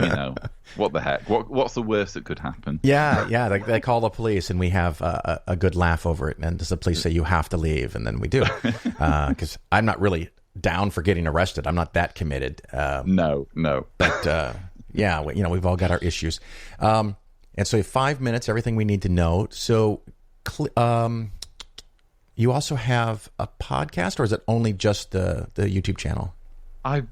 What the heck? What's the worst that could happen? Yeah. They call the police and we have a good laugh over it. And the police say you have to leave, and then we do, because I'm not really down for getting arrested. I'm not that committed. No. But we've all got our issues. And so 5 minutes, everything we need to know. So you also have a podcast, or is it only just the YouTube channel? I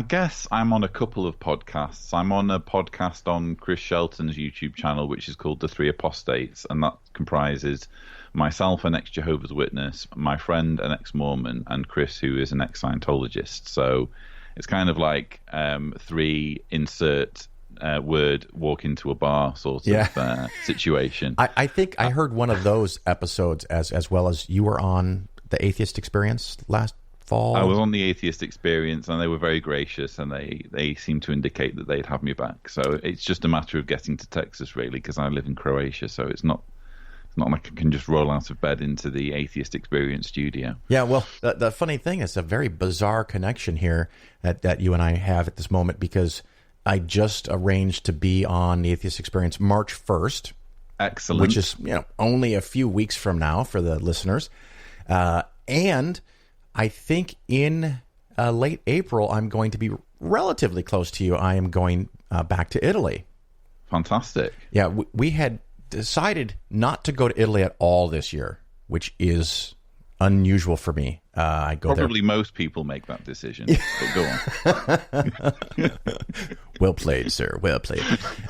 guess I'm on a couple of podcasts. I'm on a podcast on Chris Shelton's YouTube channel, which is called The Three Apostates, and that comprises myself, an ex-Jehovah's Witness, my friend, an ex-Mormon, and Chris, who is an ex-Scientologist. So it's kind of like three insert word walk into a bar sort of situation. I think I heard one of those episodes as well as you were on the Atheist Experience last fall. I was on the Atheist Experience, and they were very gracious, and they seemed to indicate that they'd have me back. So it's just a matter of getting to Texas, really, because I live in Croatia, so it's not like I can just roll out of bed into the Atheist Experience studio. Yeah, well, the funny thing is a very bizarre connection here that you and I have at this moment, because I just arranged to be on the Atheist Experience March 1st. Excellent. Which is only a few weeks from now for the listeners. And I think in late April, I'm going to be relatively close to you. I am going back to Italy. Fantastic. Yeah, we had decided not to go to Italy at all this year, which is unusual for me. I go Probably there. Most people make that decision. But go on. Well played, sir. Well played.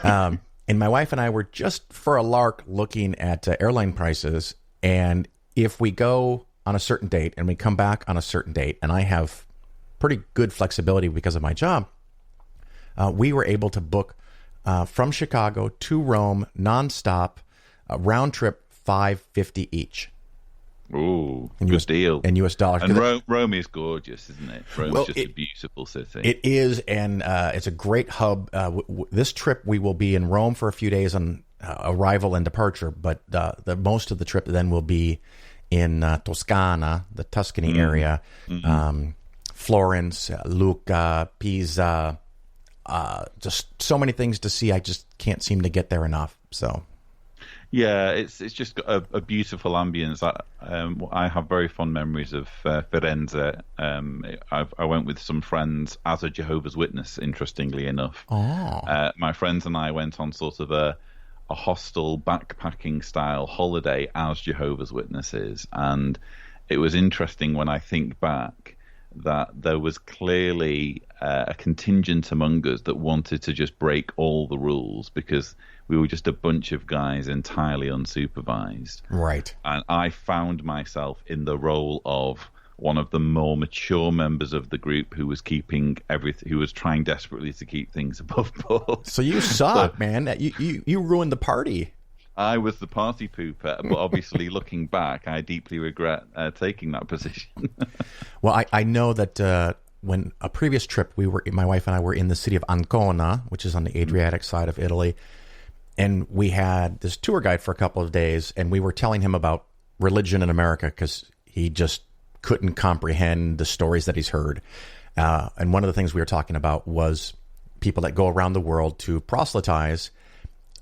And my wife and I were just for a lark looking at airline prices. And if we go on a certain date and we come back on a certain date, and I have pretty good flexibility because of my job, we were able to book from Chicago to Rome nonstop, round trip $550 each. Ooh, good deal. In U.S. dollars. And Rome is gorgeous, isn't it? Rome's just a beautiful city. It is, and it's a great hub. This trip, we will be in Rome for a few days on arrival and departure, but the most of the trip then will be in Toscana, the Tuscany area, Florence, Lucca, Pisa, just so many things to see. I just can't seem to get there enough. So, Yeah, it's just got a beautiful ambience. I have very fond memories of Firenze. I went with some friends as a Jehovah's Witness, interestingly enough. Oh. My friends and I went on sort of a hostel backpacking style holiday as Jehovah's Witnesses, and it was interesting when I think back that there was clearly a contingent among us that wanted to just break all the rules because we were just a bunch of guys entirely unsupervised. Right. And I found myself in the role of one of the more mature members of the group who was keeping everything, who was trying desperately to keep things above board. So you suck, man. You ruined the party. I was the party pooper, but obviously looking back, I deeply regret taking that position. Well, I know that when a previous trip, my wife and I were in the city of Ancona, which is on the Adriatic side of Italy, and we had this tour guide for a couple of days, and we were telling him about religion in America because he just couldn't comprehend the stories that he's heard. And one of the things we were talking about was people that go around the world to proselytize.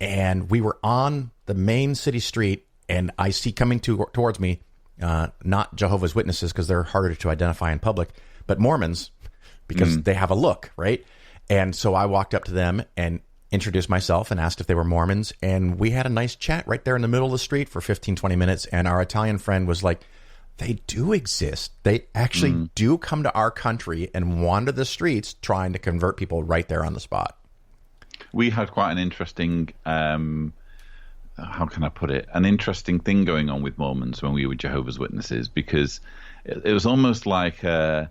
And we were on the main city street, and I see coming towards me, not Jehovah's Witnesses because they're harder to identify in public, but Mormons because they have a look, right? And so I walked up to them and introduced myself and asked if they were Mormons. And we had a nice chat right there in the middle of the street for 15, 20 minutes. And our Italian friend was like, they do exist. They actually do come to our country and wander the streets trying to convert people right there on the spot. We had quite an interesting, how can I put it, an interesting thing going on with Mormons when we were Jehovah's Witnesses, because it was almost like a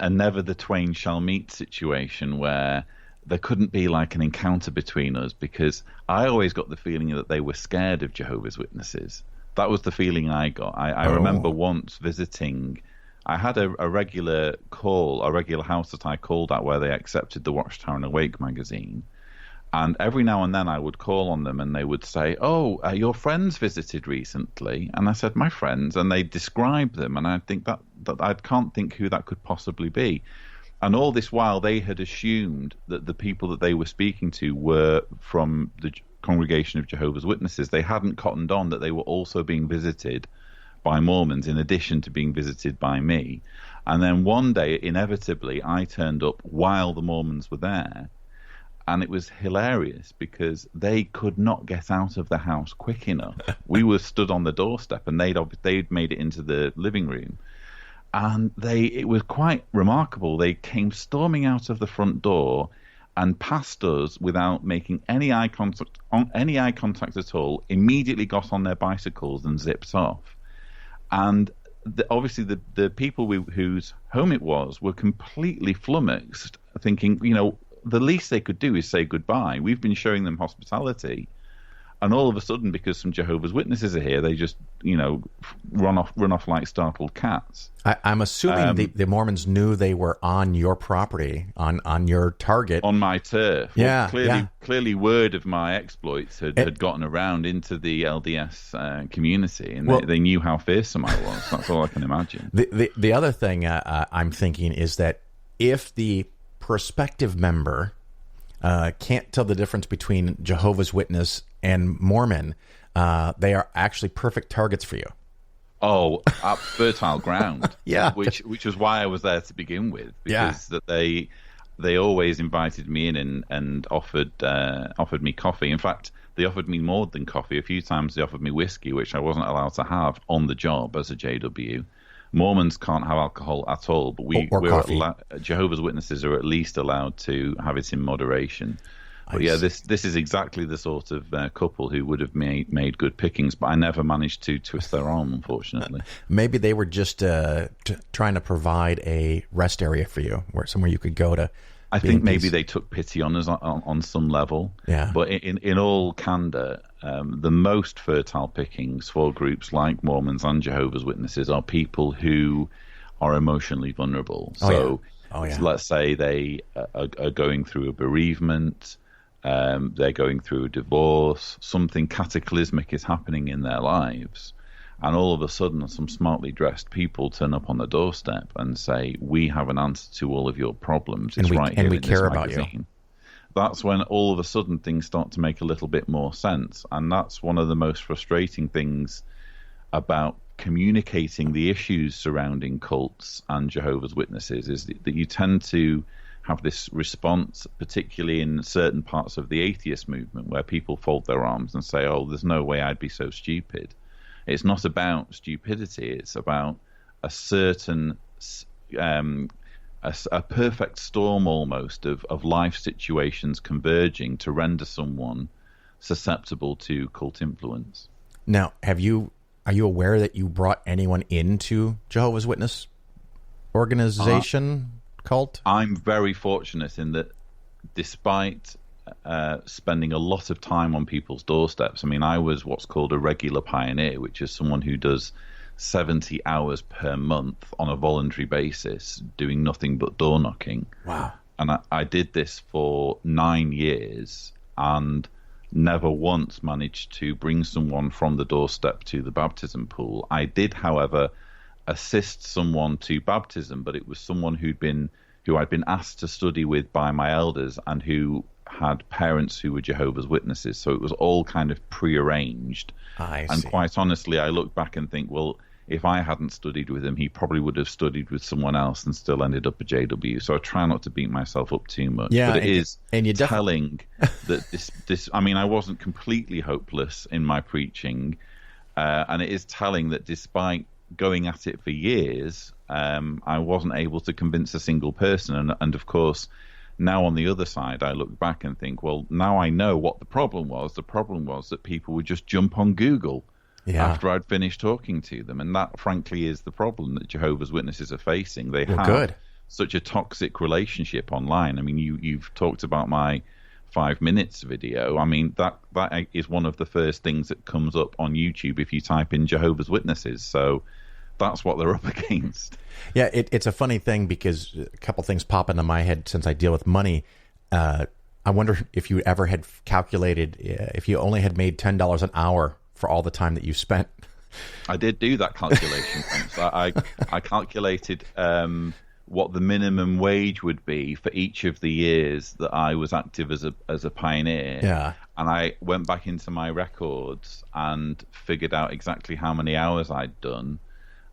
never the twain shall meet situation where there couldn't be like an encounter between us, because I always got the feeling that they were scared of Jehovah's Witnesses. That was the feeling I got. I remember once visiting, I had a regular house that I called at where they accepted the Watchtower and Awake magazine. And every now and then I would call on them and they would say, your friends visited recently. And I said, my friends, and they described them. And I think that I can't think who that could possibly be. And all this while they had assumed that the people that they were speaking to were from the congregation of Jehovah's Witnesses. They hadn't cottoned on that they were also being visited by Mormons in addition to being visited by me. And then one day, inevitably, I turned up while the Mormons were there. And it was hilarious because they could not get out of the house quick enough. We were stood on the doorstep and they'd made it into the living room. And it was quite remarkable. They came storming out of the front door and past us without making any eye contact at all, immediately got on their bicycles and zipped off. And obviously the people whose home it was were completely flummoxed, thinking, the least they could do is say goodbye. We've been showing them hospitality. And all of a sudden, because some Jehovah's Witnesses are here, they just, run off like startled cats. I'm assuming the Mormons knew they were on your property, on your target. On my turf. Yeah, Clearly word of my exploits had gotten around into the LDS community, and they knew how fearsome I was. That's all I can imagine. The other thing I'm thinking is that if the prospective member can't tell the difference between Jehovah's Witness and Mormon, they are actually perfect targets for you. Oh, fertile ground. Yeah, which was why I was there to begin with, because that they always invited me in and offered me coffee. In fact, they offered me more than coffee. A few times they offered me whiskey, which I wasn't allowed to have on the job as a JW. Mormons can't have alcohol at all, but we're Jehovah's Witnesses are at least allowed to have it in moderation. But yeah, this is exactly the sort of couple who would have made good pickings, but I never managed to twist their arm, unfortunately. Maybe they were just trying to provide a rest area for you, somewhere you could go to. I think maybe they took pity on us on some level. Yeah. But in all candor, the most fertile pickings for groups like Mormons and Jehovah's Witnesses are people who are emotionally vulnerable. Let's say they are going through a bereavement, they're going through a divorce, something cataclysmic is happening in their lives. And all of a sudden, some smartly dressed people turn up on the doorstep and say, "We have an answer to all of your problems. It's right here in this magazine." that's when all of a sudden things start to make a little bit more sense. And that's one of the most frustrating things about communicating the issues surrounding cults and Jehovah's Witnesses, is that you tend to have this response, particularly in certain parts of the atheist movement, where people fold their arms and say, oh, there's no way I'd be so stupid. It's not about stupidity. It's about a certain, a perfect storm almost of life situations converging to render someone susceptible to cult influence. Now, are you aware that you brought anyone into Jehovah's Witness organization, cult? I'm very fortunate in that despite spending a lot of time on people's doorsteps, I mean, I was what's called a regular pioneer, which is someone who does 70 hours per month on a voluntary basis, doing nothing but door knocking. Wow. And I did this for 9 years and never once managed to bring someone from the doorstep to the baptism pool. I did, however, assist someone to baptism, but it was someone who I'd been asked to study with by my elders and who had parents who were Jehovah's Witnesses. So it was all kind of prearranged. And quite honestly, I look back and think, well, if I hadn't studied with him, he probably would have studied with someone else and still ended up a JW. So I try not to beat myself up too much. Yeah, but it is telling that this, I mean, I wasn't completely hopeless in my preaching. And it is telling that despite going at it for years, I wasn't able to convince a single person. And of course, now on the other side, I look back and think, well, now I know what the problem was. The problem was that people would just jump on Google after I'd finished talking to them. And that, frankly, is the problem that Jehovah's Witnesses are facing. They have such a toxic relationship online. I mean, you've talked about my 5 minutes video. I mean, that is one of the first things that comes up on YouTube if you type in Jehovah's Witnesses. So that's what they're up against. Yeah, it's a funny thing because a couple things pop into my head since I deal with money. I wonder if you ever had calculated if you only had made $10 an hour for all the time that you spent. I did do that calculation. I calculated what the minimum wage would be for each of the years that I was active as a pioneer. Yeah. And I went back into my records and figured out exactly how many hours I'd done.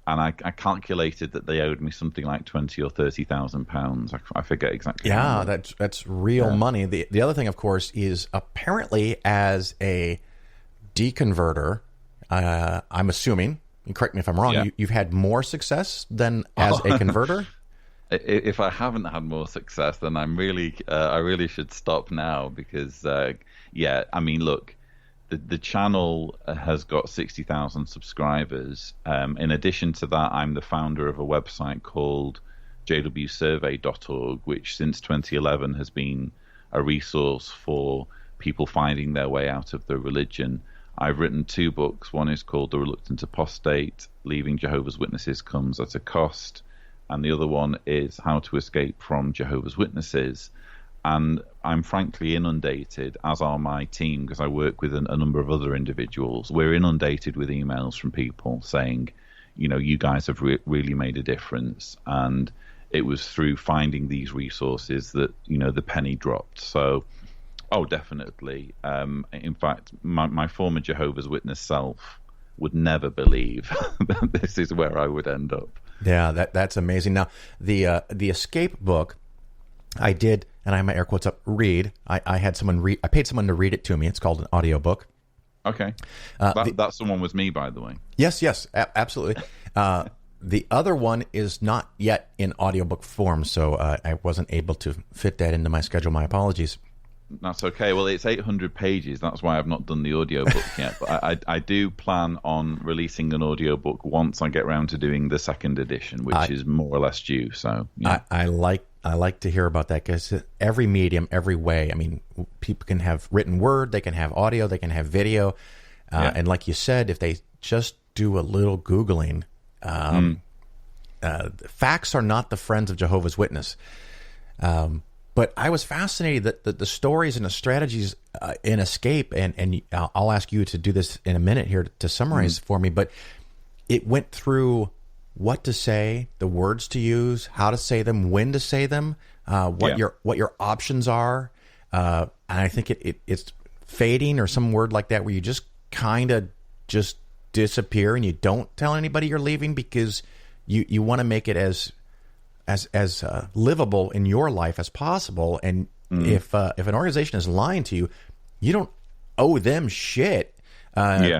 And I calculated that they owed me something like £20,000 or £30,000. I forget exactly. Yeah, that's real money. The other thing, of course, is apparently as a deconverter, I'm assuming, and correct me if I'm wrong, you've had more success than as a converter? If I haven't had more success, then I really should stop now because, I mean, look, the channel has got 60,000 subscribers. In addition to that, I'm the founder of a website called jwsurvey.org, which since 2011 has been a resource for people finding their way out of their religion. I've written 2 books. One is called The Reluctant Apostate, Leaving Jehovah's Witnesses Comes at a Cost. And the other one is How to Escape from Jehovah's Witnesses. And I'm frankly inundated, as are my team, because I work with a number of other individuals. We're inundated with emails from people saying, you know, you guys have really made a difference. And it was through finding these resources that, you know, the penny dropped. So, oh, definitely. In fact, my former Jehovah's Witness self would never believe that this is where I would end up. Yeah, that's amazing. Now, the Escape book, I did, and I have my air quotes up, read. I had someone read. I paid someone to read it to me. It's called an audiobook. Okay. That someone was me, by the way. Yes, absolutely. The other one is not yet in audiobook form, so I wasn't able to fit that into my schedule. My apologies. That's okay. Well, it's 800 pages. That's why I've not done the audiobook yet. But I do plan on releasing an audiobook once I get around to doing the second edition, which is more or less due. So yeah. I like to hear about that because every medium, every way. I mean, people can have written word, they can have audio, they can have video. And like you said, if they just do a little Googling, facts are not the friends of Jehovah's Witness. But I was fascinated that the stories and the strategies in Escape, and I'll ask you to do this in a minute here to summarize for me, but it went through what to say, the words to use, how to say them, when to say them, what your options are. and I think it's fading or some word like that, where you just kind of just disappear and you don't tell anybody you're leaving because you want to make it as livable in your life as possible. And if an organization is lying to you, you don't owe them shit.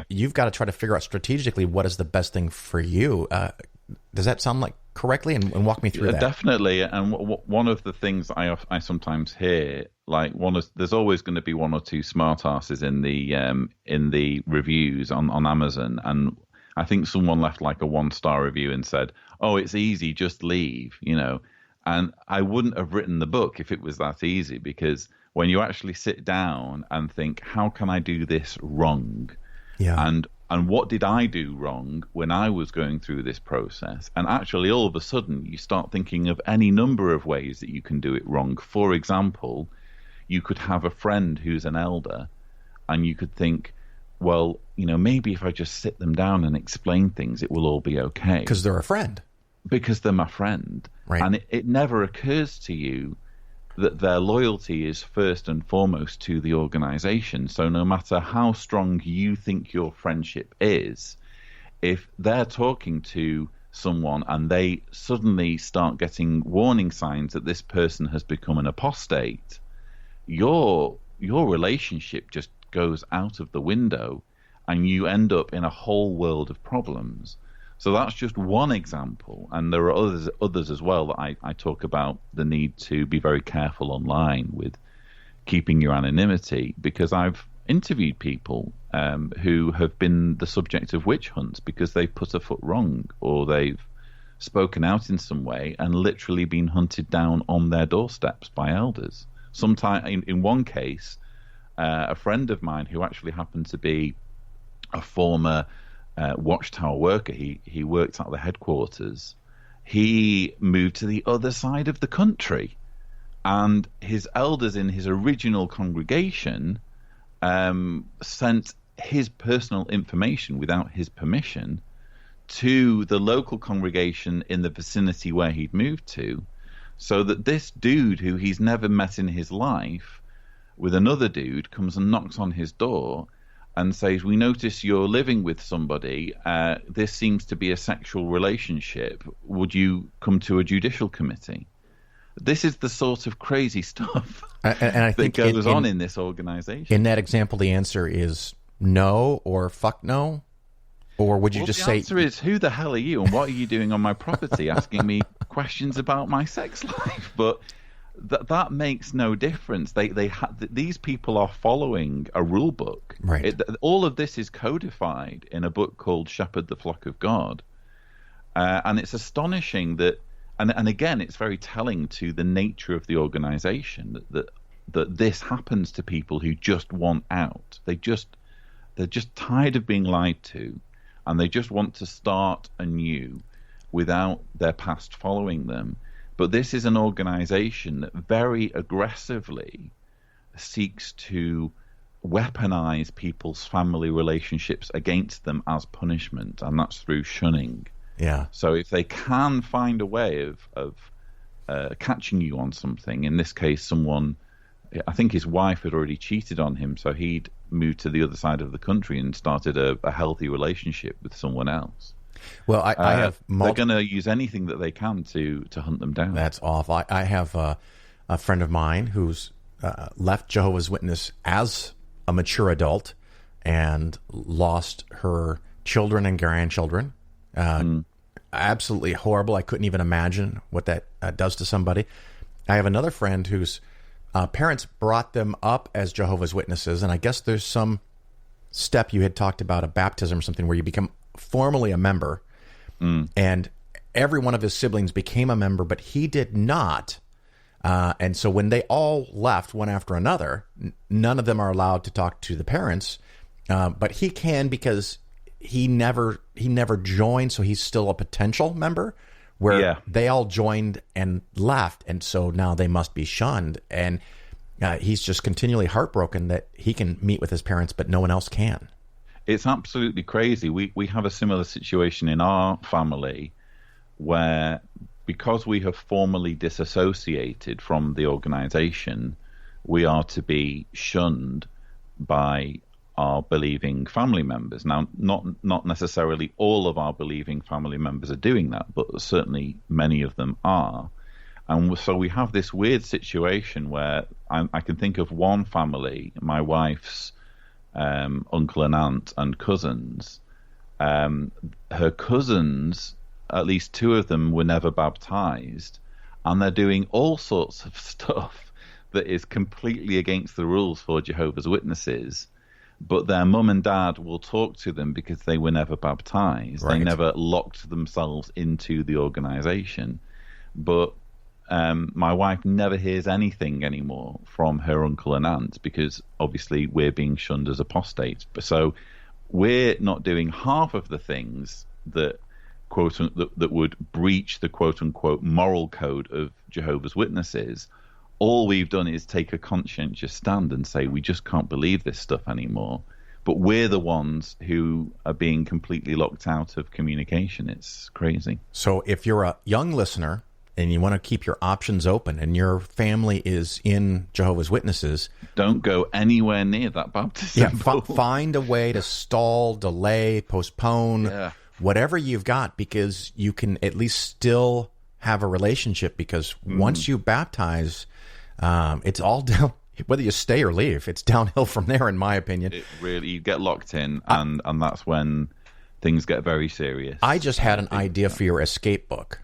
You've got to try to figure out strategically what is the best thing for you. Does that sound like correctly? And walk me through that. Definitely. And one of the things I sometimes hear, like there's always going to be one or two smartasses in the reviews on Amazon, and I think someone left like a 1-star review and said, "Oh, it's easy, just leave," And I wouldn't have written the book if it was that easy, because when you actually sit down and think, how can I do this wrong? Yeah. And what did I do wrong when I was going through this process? And actually, all of a sudden, you start thinking of any number of ways that you can do it wrong. For example, you could have a friend who's an elder, and you could think, well, maybe if I just sit them down and explain things, it will all be okay. Because they're a friend. Because they're my friend. Right. And it never occurs to you that their loyalty is first and foremost to the organization. So no matter how strong you think your friendship is, if they're talking to someone and they suddenly start getting warning signs that this person has become an apostate, your relationship just goes out of the window and you end up in a whole world of problems. So that's just one example, and there are others as well that I talk about the need to be very careful online with keeping your anonymity, because I've interviewed people who have been the subject of witch hunts because they've put a foot wrong or they've spoken out in some way and literally been hunted down on their doorsteps by elders. Sometime in one case, a friend of mine who actually happened to be a former watchtower worker, he worked at the headquarters. He moved to the other side of the country, and his elders in his original congregation sent his personal information without his permission to the local congregation in the vicinity where he'd moved to, so that this dude who he's never met in his life with another dude comes and knocks on his door and says, "We notice you're living with somebody. This seems to be a sexual relationship. Would you come to a judicial committee?" This is the sort of crazy stuff and I think that goes on in this organization. In that example, the answer is no or fuck no? Or would you just say... The answer is, who the hell are you and what are you doing on my property asking me questions about my sex life? But that makes no difference. These people are following a rule book. Right. All of this is codified in a book called Shepherd the Flock of God. And it's astonishing that, and again, it's very telling to the nature of the organization that this happens to people who just want out. They're just tired of being lied to, and they just want to start anew without their past following them. But this is an organization that very aggressively seeks to weaponize people's family relationships against them as punishment, and that's through shunning. Yeah. So if they can find a way of catching you on something, in this case, someone, I think his wife had already cheated on him, so he'd moved to the other side of the country and started a healthy relationship with someone else. Well, I have... They're going to use anything that they can to hunt them down. That's awful. I have a friend of mine who's left Jehovah's Witness as a mature adult and lost her children and grandchildren. Absolutely horrible. I couldn't even imagine what that does to somebody. I have another friend whose parents brought them up as Jehovah's Witnesses, and I guess there's some step you had talked about, a baptism or something, where you become formally a member, and every one of his siblings became a member, but he did not. And so when they all left one after another, none of them are allowed to talk to the parents, but he can, because he never joined, so he's still a potential member, where they all joined and left, and so now they must be shunned. And he's just continually heartbroken that he can meet with his parents, but no one else can. It's absolutely crazy. We have a similar situation in our family where, because we have formally disassociated from the organization, we are to be shunned by our believing family members. Now, not necessarily all of our believing family members are doing that, but certainly many of them are. And so we have this weird situation where I can think of one family, my wife's uncle and aunt and cousins. Her cousins, at least two of them, were never baptized, and they're doing all sorts of stuff that is completely against the rules for Jehovah's Witnesses. But their mum and dad will talk to them because they were never baptized. Right. They never locked themselves into the organization. But my wife never hears anything anymore from her uncle and aunt because obviously we're being shunned as apostates. So we're not doing half of the things that that would breach the quote unquote moral code of Jehovah's Witnesses. All we've done is take a conscientious stand and say we just can't believe this stuff anymore. But we're the ones who are being completely locked out of communication. It's crazy. So if you're a young listener and you want to keep your options open and your family is in Jehovah's Witnesses, don't go anywhere near that baptism. Yeah, find a way to stall, delay, postpone, whatever you've got, because you can at least still have a relationship, because once you baptize, it's all down. Whether you stay or leave, it's downhill from there, in my opinion. It really, you get locked in, and that's when things get very serious. I just had an idea for your escape book.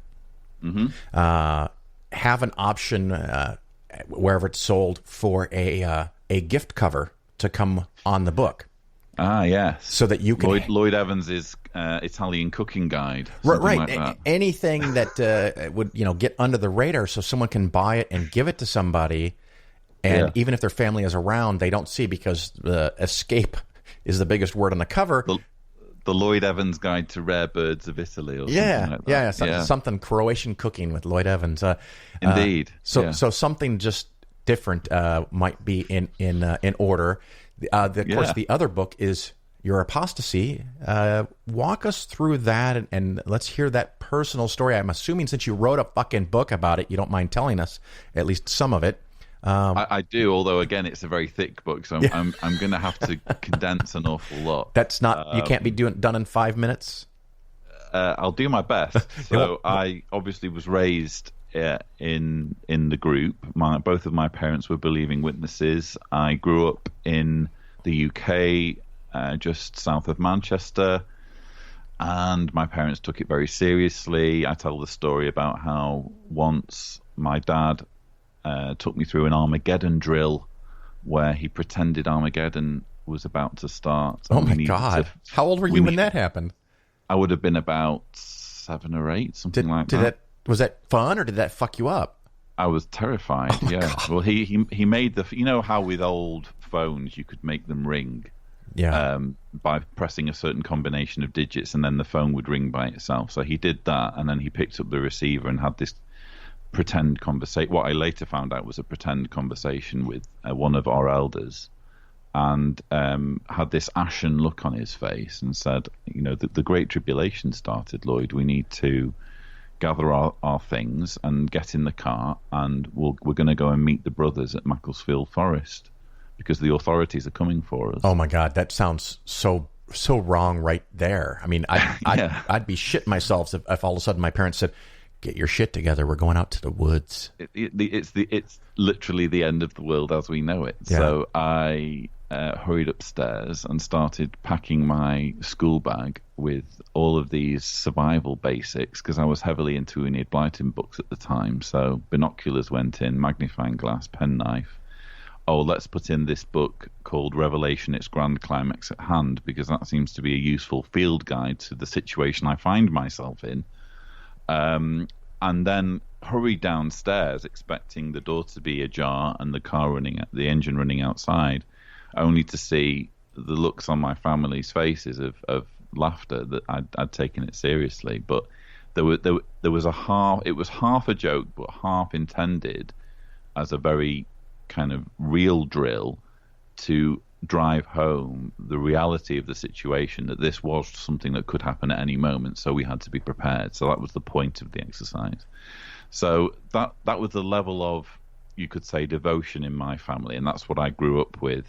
Have an option wherever it's sold for a gift cover to come on the book. Ah, yes. So that you can Lloyd Evans' Italian cooking guide. Right. Like that. Anything that would get under the radar, so someone can buy it and give it to somebody, and even if their family is around, they don't see, because the escape is the biggest word on the cover. The Lloyd Evans Guide to Rare Birds of Italy, or something like that. Something Croatian cooking with Lloyd Evans. Indeed. So something just different might be in order. Of course, the other book is Your Apostasy. Walk us through that, and let's hear that personal story. I'm assuming since you wrote a fucking book about it, you don't mind telling us at least some of it. I do, although again, it's a very thick book, so I'm going to have to condense an awful lot. That's not you can't be done in 5 minutes. I'll do my best. So I obviously was raised in the group. Both of my parents were believing witnesses. I grew up in the UK, just south of Manchester, and my parents took it very seriously. I tell the story about how once my dad took me through an Armageddon drill where he pretended Armageddon was about to start. Oh my God. How old were you when that happened? I would have been about 7 or 8, something like that. Was that fun, or did that fuck you up? I was terrified, God. Well, he made how with old phones you could make them ring by pressing a certain combination of digits, and then the phone would ring by itself. So he did that, and then he picked up the receiver and had this pretend conversation. What I later found out was a pretend conversation with one of our elders, and had this ashen look on his face and said, the Great Tribulation started, Lloyd. We need to gather our things and get in the car, and we're going to go and meet the brothers at Macclesfield Forest because the authorities are coming for us. Oh my God, that sounds so wrong right there. I mean, I'd be shitting myself if all of a sudden my parents said, "Get your shit together. We're going out to the woods." It's literally the end of the world as we know it. Yeah. So I hurried upstairs and started packing my school bag with all of these survival basics, because I was heavily into Enid Blyton books at the time. So binoculars went in, magnifying glass, penknife. Oh, let's put in this book called Revelation, Its Grand Climax at Hand, because that seems to be a useful field guide to the situation I find myself in. And then hurried downstairs expecting the door to be ajar and the engine running outside, only to see the looks on my family's faces of laughter that I'd taken it seriously. But there was it was half a joke, but half intended as a very kind of real drill to drive home the reality of the situation, that this was something that could happen at any moment, so we had to be prepared. So that was the point of the exercise. So that was the level of you could say, devotion in my family, and that's what I grew up with.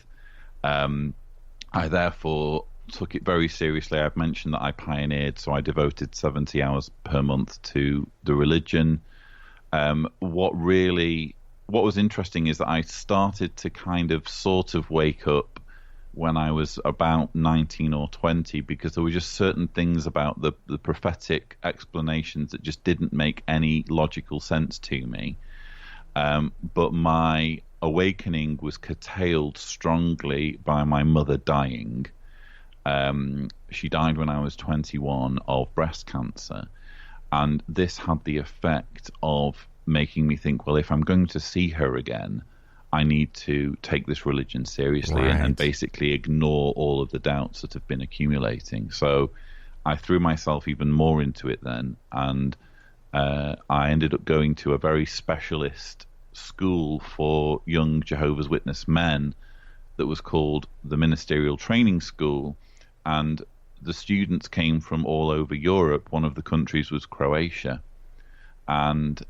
I therefore took it very seriously. I've mentioned that I pioneered, so I devoted 70 hours per month to the religion. What was interesting is that I started to kind of sort of wake up when I was about 19 or 20, because there were just certain things about the prophetic explanations that just didn't make any logical sense to me. But my awakening was curtailed strongly by my mother dying. She died when I was 21 of breast cancer. And this had the effect of making me think, well, if I'm going to see her again, I need to take this religion seriously, right, and basically ignore all of the doubts that have been accumulating. So I threw myself even more into it then, and I ended up going to a very specialist school for young Jehovah's Witness men that was called the Ministerial Training School, and the students came from all over Europe. One of the countries was Croatia, and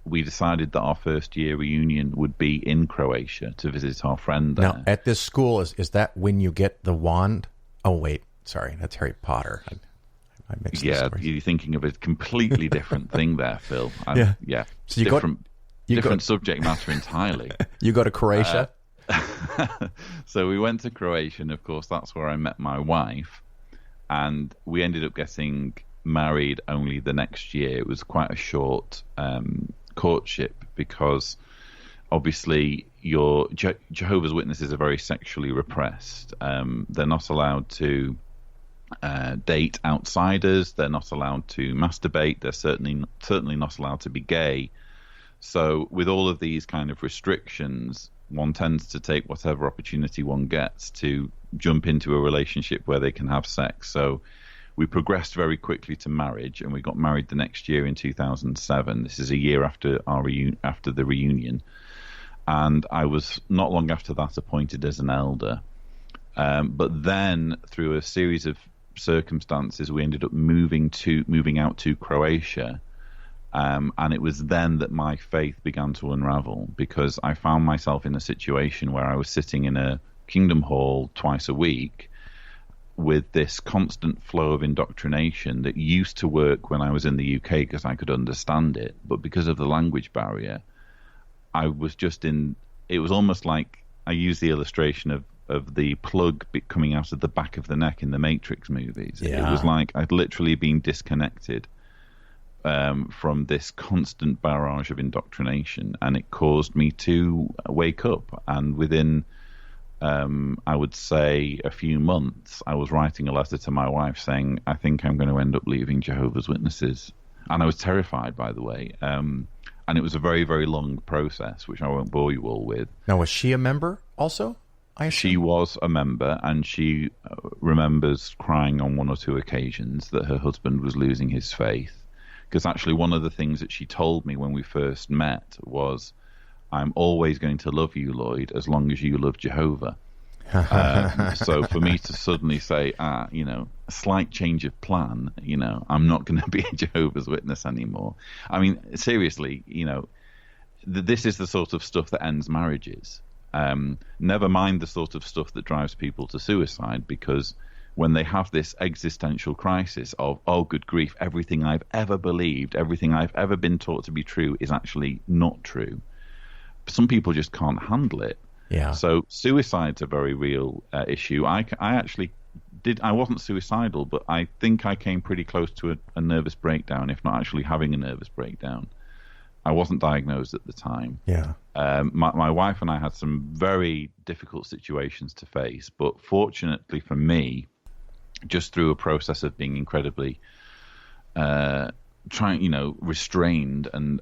we decided that our first year reunion would be in Croatia to visit our friend there. Now, at this school, is that when you get the wand? Oh, wait, sorry, that's Harry Potter. I mixed the stories. You're thinking of a completely different thing there, Phil. Yeah. So you different subject matter entirely. You go to Croatia? So we went to Croatia, and of course that's where I met my wife, and we ended up getting married only the next year. It was quite a short courtship, because obviously your Jehovah's Witnesses are very sexually repressed. They're not allowed to date outsiders. They're not allowed to masturbate. They're certainly not allowed to be gay. So with all of these kind of restrictions, one tends to take whatever opportunity one gets to jump into a relationship where they can have sex. So we progressed very quickly to marriage, and we got married the next year in 2007. This is a year after after the reunion. And I was not long after that appointed as an elder. But then, through a series of circumstances, we ended up moving out to Croatia. And it was then that my faith began to unravel, because I found myself in a situation where I was sitting in a Kingdom Hall twice a week with this constant flow of indoctrination that used to work when I was in the UK because I could understand it. But because of the language barrier, I was just it was almost like I use the illustration of the plug coming out of the back of the neck in the Matrix movies. Yeah. It was like I'd literally been disconnected from this constant barrage of indoctrination, and it caused me to wake up. And within, I would say, a few months, I was writing a letter to my wife saying, I think I'm going to end up leaving Jehovah's Witnesses. And I was terrified, by the way. And it was a very, very long process, which I won't bore you all with. Now, was she a member also? She was a member, and she remembers crying on one or two occasions that her husband was losing his faith. Because actually one of the things that she told me when we first met was, I'm always going to love you, Lloyd, as long as you love Jehovah. So for me to suddenly say, a slight change of plan, I'm not going to be a Jehovah's Witness anymore. I mean, seriously, this is the sort of stuff that ends marriages. Never mind the sort of stuff that drives people to suicide, because when they have this existential crisis of, oh, good grief, everything I've ever believed, everything I've ever been taught to be true is actually not true. Some people just can't handle it. Yeah. So suicide's a very real issue. I wasn't suicidal, but I think I came pretty close to a nervous breakdown, if not actually having a nervous breakdown. I wasn't diagnosed at the time. Yeah. My wife and I had some very difficult situations to face, but fortunately for me, just through a process of being incredibly restrained and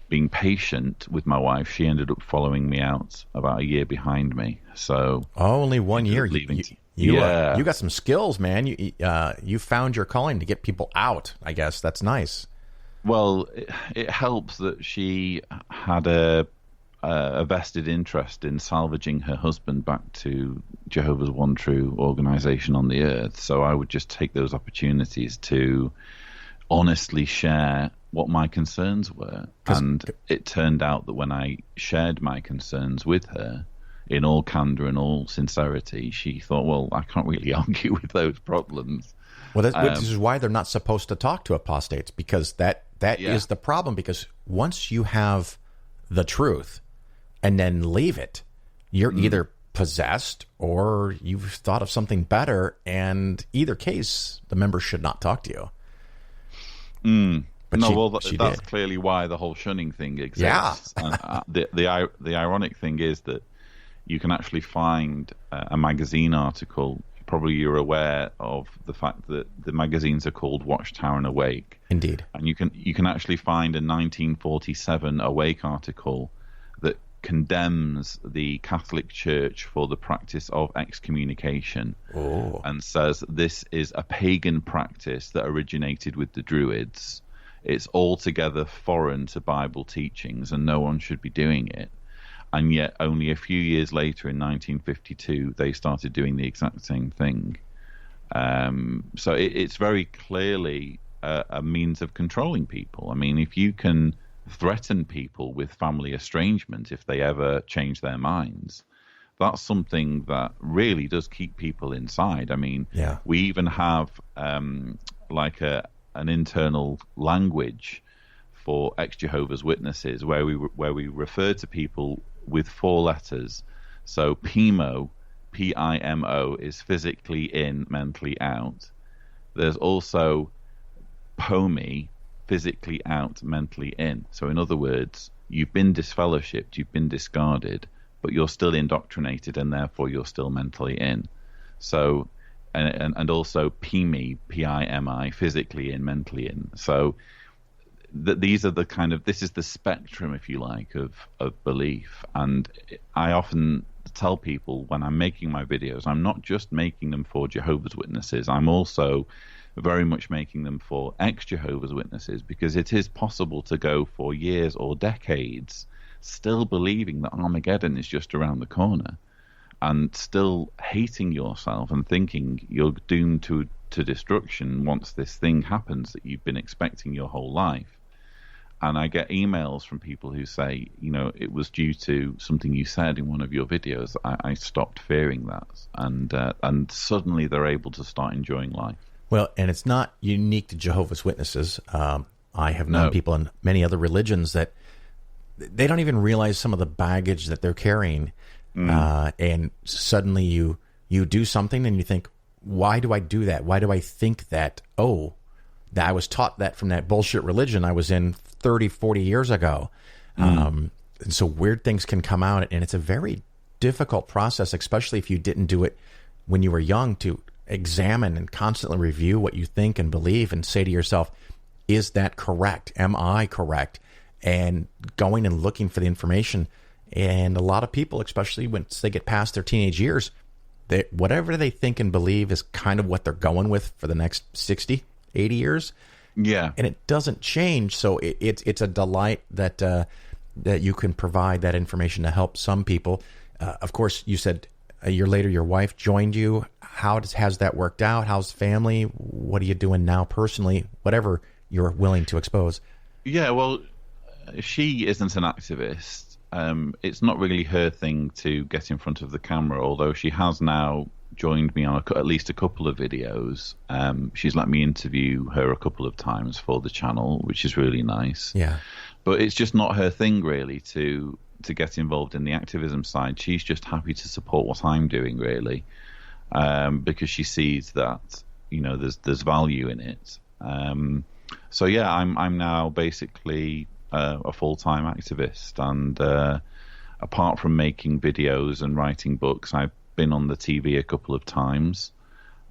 being patient with my wife, she ended up following me out about a year behind me. So only 1 year. You got some skills, man. You found your calling to get people out. I guess that's nice. Well, it helps that she had a vested interest in salvaging her husband back to Jehovah's one true organization on the earth. So I would just take those opportunities to honestly share what my concerns were. And it turned out that when I shared my concerns with her, in all candor and all sincerity, she thought, well, I can't really argue with those problems. Well, which is why they're not supposed to talk to apostates, because that is the problem. Because once you have the truth and then leave it, you're either possessed or you've thought of something better, and either case, the member should not talk to you. But that's clearly why the whole shunning thing exists. Yeah. And the ironic thing is that you can actually find a magazine article. Probably you're aware of the fact that the magazines are called Watchtower and Awake. Indeed. And you can actually find a 1947 Awake article that condemns the Catholic Church for the practice of excommunication. And says this is a pagan practice that originated with the Druids. It's altogether foreign to Bible teachings and no one should be doing it. And yet only a few years later, in 1952, they started doing the exact same thing. So it's very clearly a means of controlling people. I mean, if you can threaten people with family estrangement if they ever change their minds, that's something that really does keep people inside. I mean, we even have like an internal language for ex-Jehovah's Witnesses where we refer to people with 4 letters. So PIMO, P-I-M-O, is physically in, mentally out. There's also POMI, physically out, mentally in. So in other words, you've been disfellowshipped, you've been discarded, but you're still indoctrinated and therefore you're still mentally in. So, and also PIMI, P-I-M-I, physically in, mentally in. So these are the kind of, this is the spectrum, if you like, of belief. And I often tell people when I'm making my videos, I'm not just making them for Jehovah's Witnesses, I'm also very much making them for ex-Jehovah's Witnesses, because it is possible to go for years or decades still believing that Armageddon is just around the corner and still hating yourself and thinking you're doomed to destruction once this thing happens that you've been expecting your whole life. And I get emails from people who say, you know, it was due to something you said in one of your videos. I stopped fearing that. And suddenly they're able to start enjoying life. Well, and it's not unique to Jehovah's Witnesses. I have known people in many other religions that they don't even realize some of the baggage that they're carrying. And suddenly you do something and you think, why do I do that? Why do I think that? Oh, that I was taught that from that bullshit religion I was in 30, 40 years ago. And so weird things can come out, and it's a very difficult process, especially if you didn't do it when you were young, to examine and constantly review what you think and believe and say to yourself, is that correct? Am I correct? And going and looking for the information. And a lot of people, especially once they get past their teenage years, whatever they think and believe is kind of what they're going with for the next 60, 80 years. Yeah. And it doesn't change. So it's a delight that you can provide that information to help some people. Of course, you said a year later your wife joined you. Has that worked out? How's family? What are you doing now personally? Whatever you're willing to expose. Yeah, well, she isn't an activist. It's not really her thing to get in front of the camera, although she has now joined me on at least a couple of videos. She's let me interview her a couple of times for the channel, which is really nice. Yeah. But it's just not her thing really to get involved in the activism side. She's just happy to support what I'm doing really, because she sees that, you know, there's value in it. So yeah, I'm now basically a full-time activist, and apart from making videos and writing books, I've been on the TV a couple of times.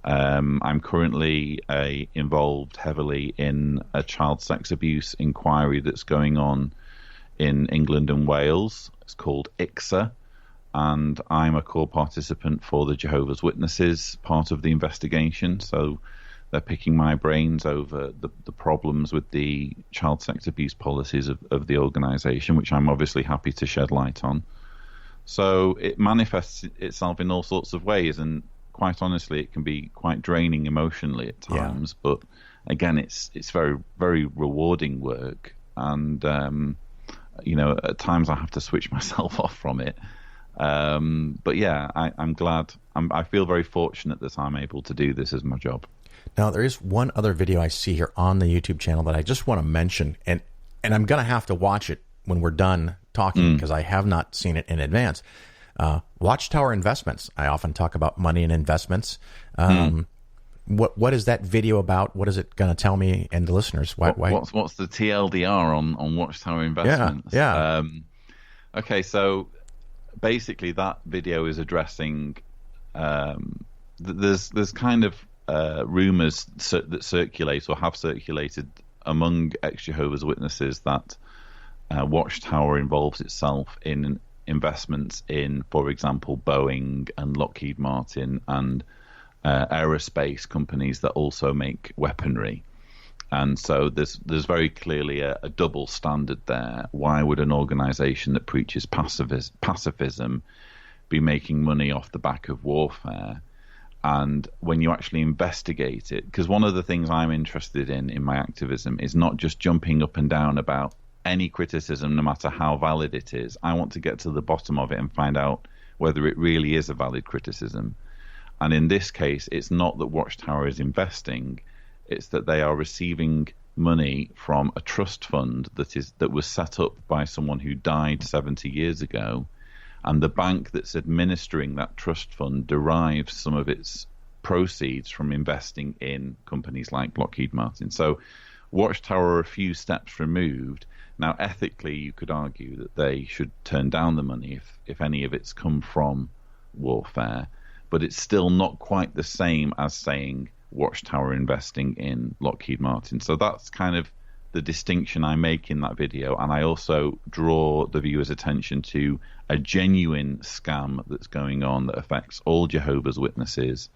I'm currently involved heavily in a child sex abuse inquiry that's going on in England and Wales. It's called ICSA, and I'm a core participant for the Jehovah's Witnesses part of the investigation. So they're picking my brains over the problems with the child sex abuse policies of the organisation, which I'm obviously happy to shed light on. So it manifests itself in all sorts of ways, and quite honestly, it can be quite draining emotionally at times. Yeah. But again, it's very, very rewarding work, and at times I have to switch myself off from it. But yeah, I'm glad. I feel very fortunate that I'm able to do this as my job. Now, there is one other video I see here on the YouTube channel that I just want to mention, and I'm going to have to watch it when we're done talking because I have not seen it in advance. Watchtower Investments. I often talk about money and investments. What is that video about? What is it going to tell me and the listeners? What's the TLDR on Watchtower Investments? Yeah. Okay, so basically that video is addressing there's kind of rumors that circulate or have circulated among ex-Jehovah's Witnesses that Watchtower involves itself in investments in, for example, Boeing and Lockheed Martin and aerospace companies that also make weaponry. And so there's very clearly a double standard there. Why would an organization that preaches pacifism be making money off the back of warfare? And when you actually investigate it, because one of the things I'm interested in my activism is not just jumping up and down about any criticism, no matter how valid it is. I want to get to the bottom of it and find out whether it really is a valid criticism. And in this case, it's not that Watchtower is investing, it's that they are receiving money from a trust fund that was set up by someone who died 70 years ago, and the bank that's administering that trust fund derives some of its proceeds from investing in companies like Lockheed Martin. So Watchtower are a few steps removed. Now, ethically, you could argue that they should turn down the money if any of it's come from warfare, but it's still not quite the same as saying Watchtower investing in Lockheed Martin. So that's kind of the distinction I make in that video, and I also draw the viewer's attention to a genuine scam that's going on that affects all Jehovah's Witnesses,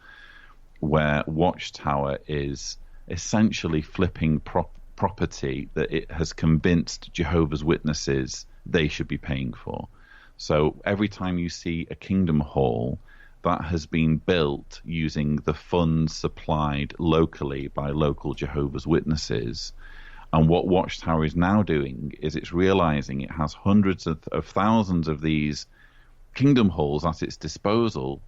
where Watchtower is essentially flipping property that it has convinced Jehovah's Witnesses they should be paying for. So every time you see a Kingdom Hall that has been built using the funds supplied locally by local Jehovah's Witnesses, and what Watchtower is now doing is it's realizing it has hundreds of thousands of these Kingdom Halls at its disposal,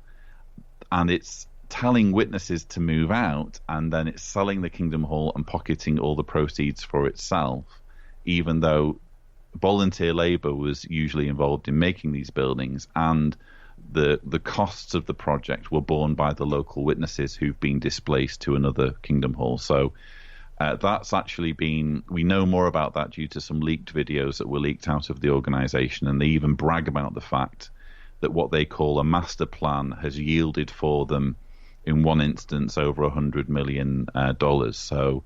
and it's telling witnesses to move out, and then it's selling the Kingdom Hall and pocketing all the proceeds for itself, even though volunteer labor was usually involved in making these buildings, and the costs of the project were borne by the local witnesses who've been displaced to another Kingdom Hall. So that's actually we know more about that due to some leaked videos that were leaked out of the organization, and they even brag about the fact that what they call a master plan has yielded for them, in one instance, over $100 million. So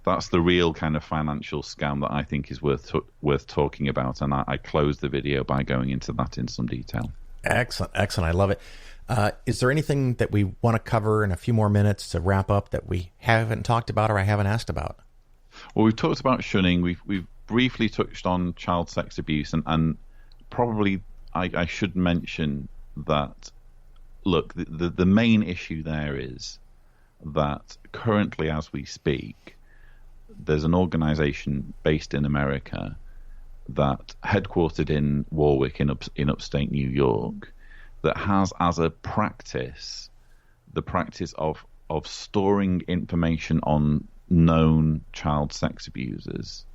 that's the real kind of financial scam that I think is worth talking about, and I closed the video by going into that in some detail. Excellent. I love it. Is there anything that we want to cover in a few more minutes to wrap up that we haven't talked about or I haven't asked about? Well, we've talked about shunning. We've briefly touched on child sex abuse, and probably I should mention that, look, the main issue there is that currently, as we speak, there's an organization based in America that headquartered in Warwick in upstate New York that has as a practice the practice of storing information on known child sex abusers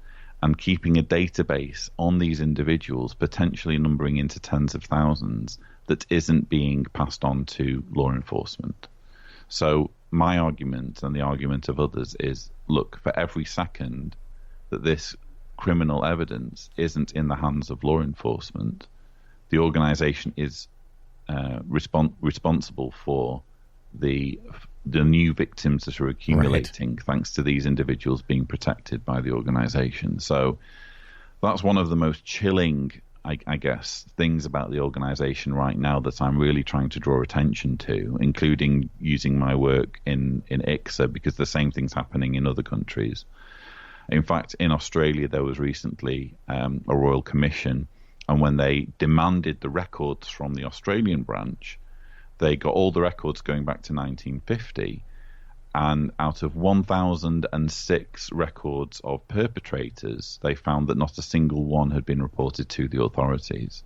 and keeping a database on these individuals, potentially numbering into tens of thousands, that isn't being passed on to law enforcement. So my argument, and the argument of others, is, look, for every second that this criminal evidence isn't in the hands of law enforcement, the organization is responsible for the new victims that are accumulating, right, thanks to these individuals being protected by the organization. So that's one of the most chilling, I guess, things about the organization right now that I'm really trying to draw attention to, including using my work in ICSA, because the same thing's happening in other countries. In fact, in Australia, there was recently a royal commission, and when they demanded the records from the Australian branch, they got all the records going back to 1950, And out of 1,006 records of perpetrators, they found that not a single one had been reported to the authorities.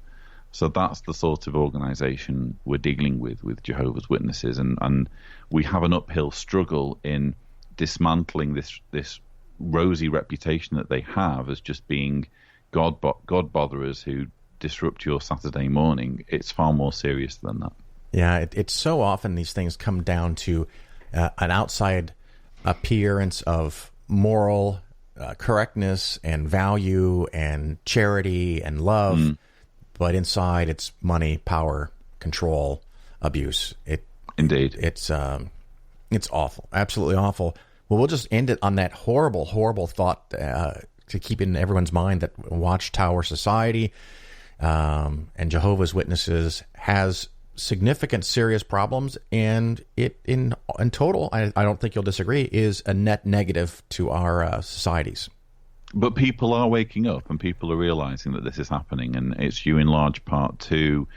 So that's the sort of organization we're dealing with Jehovah's Witnesses. And we have an uphill struggle in dismantling this rosy reputation that they have as just being God botherers who disrupt your Saturday morning. It's far more serious than that. Yeah, it's so often these things come down to an outside appearance of moral correctness and value and charity and love, but inside it's money, power, control, abuse. Indeed. It's awful, absolutely awful. Well, we'll just end it on that horrible, horrible thought to keep in everyone's mind that Watchtower Society and Jehovah's Witnesses has significant, serious problems, and it in total, I don't think you'll disagree, is a net negative to our societies. But people are waking up, and people are realizing that this is happening, and it's due in large part to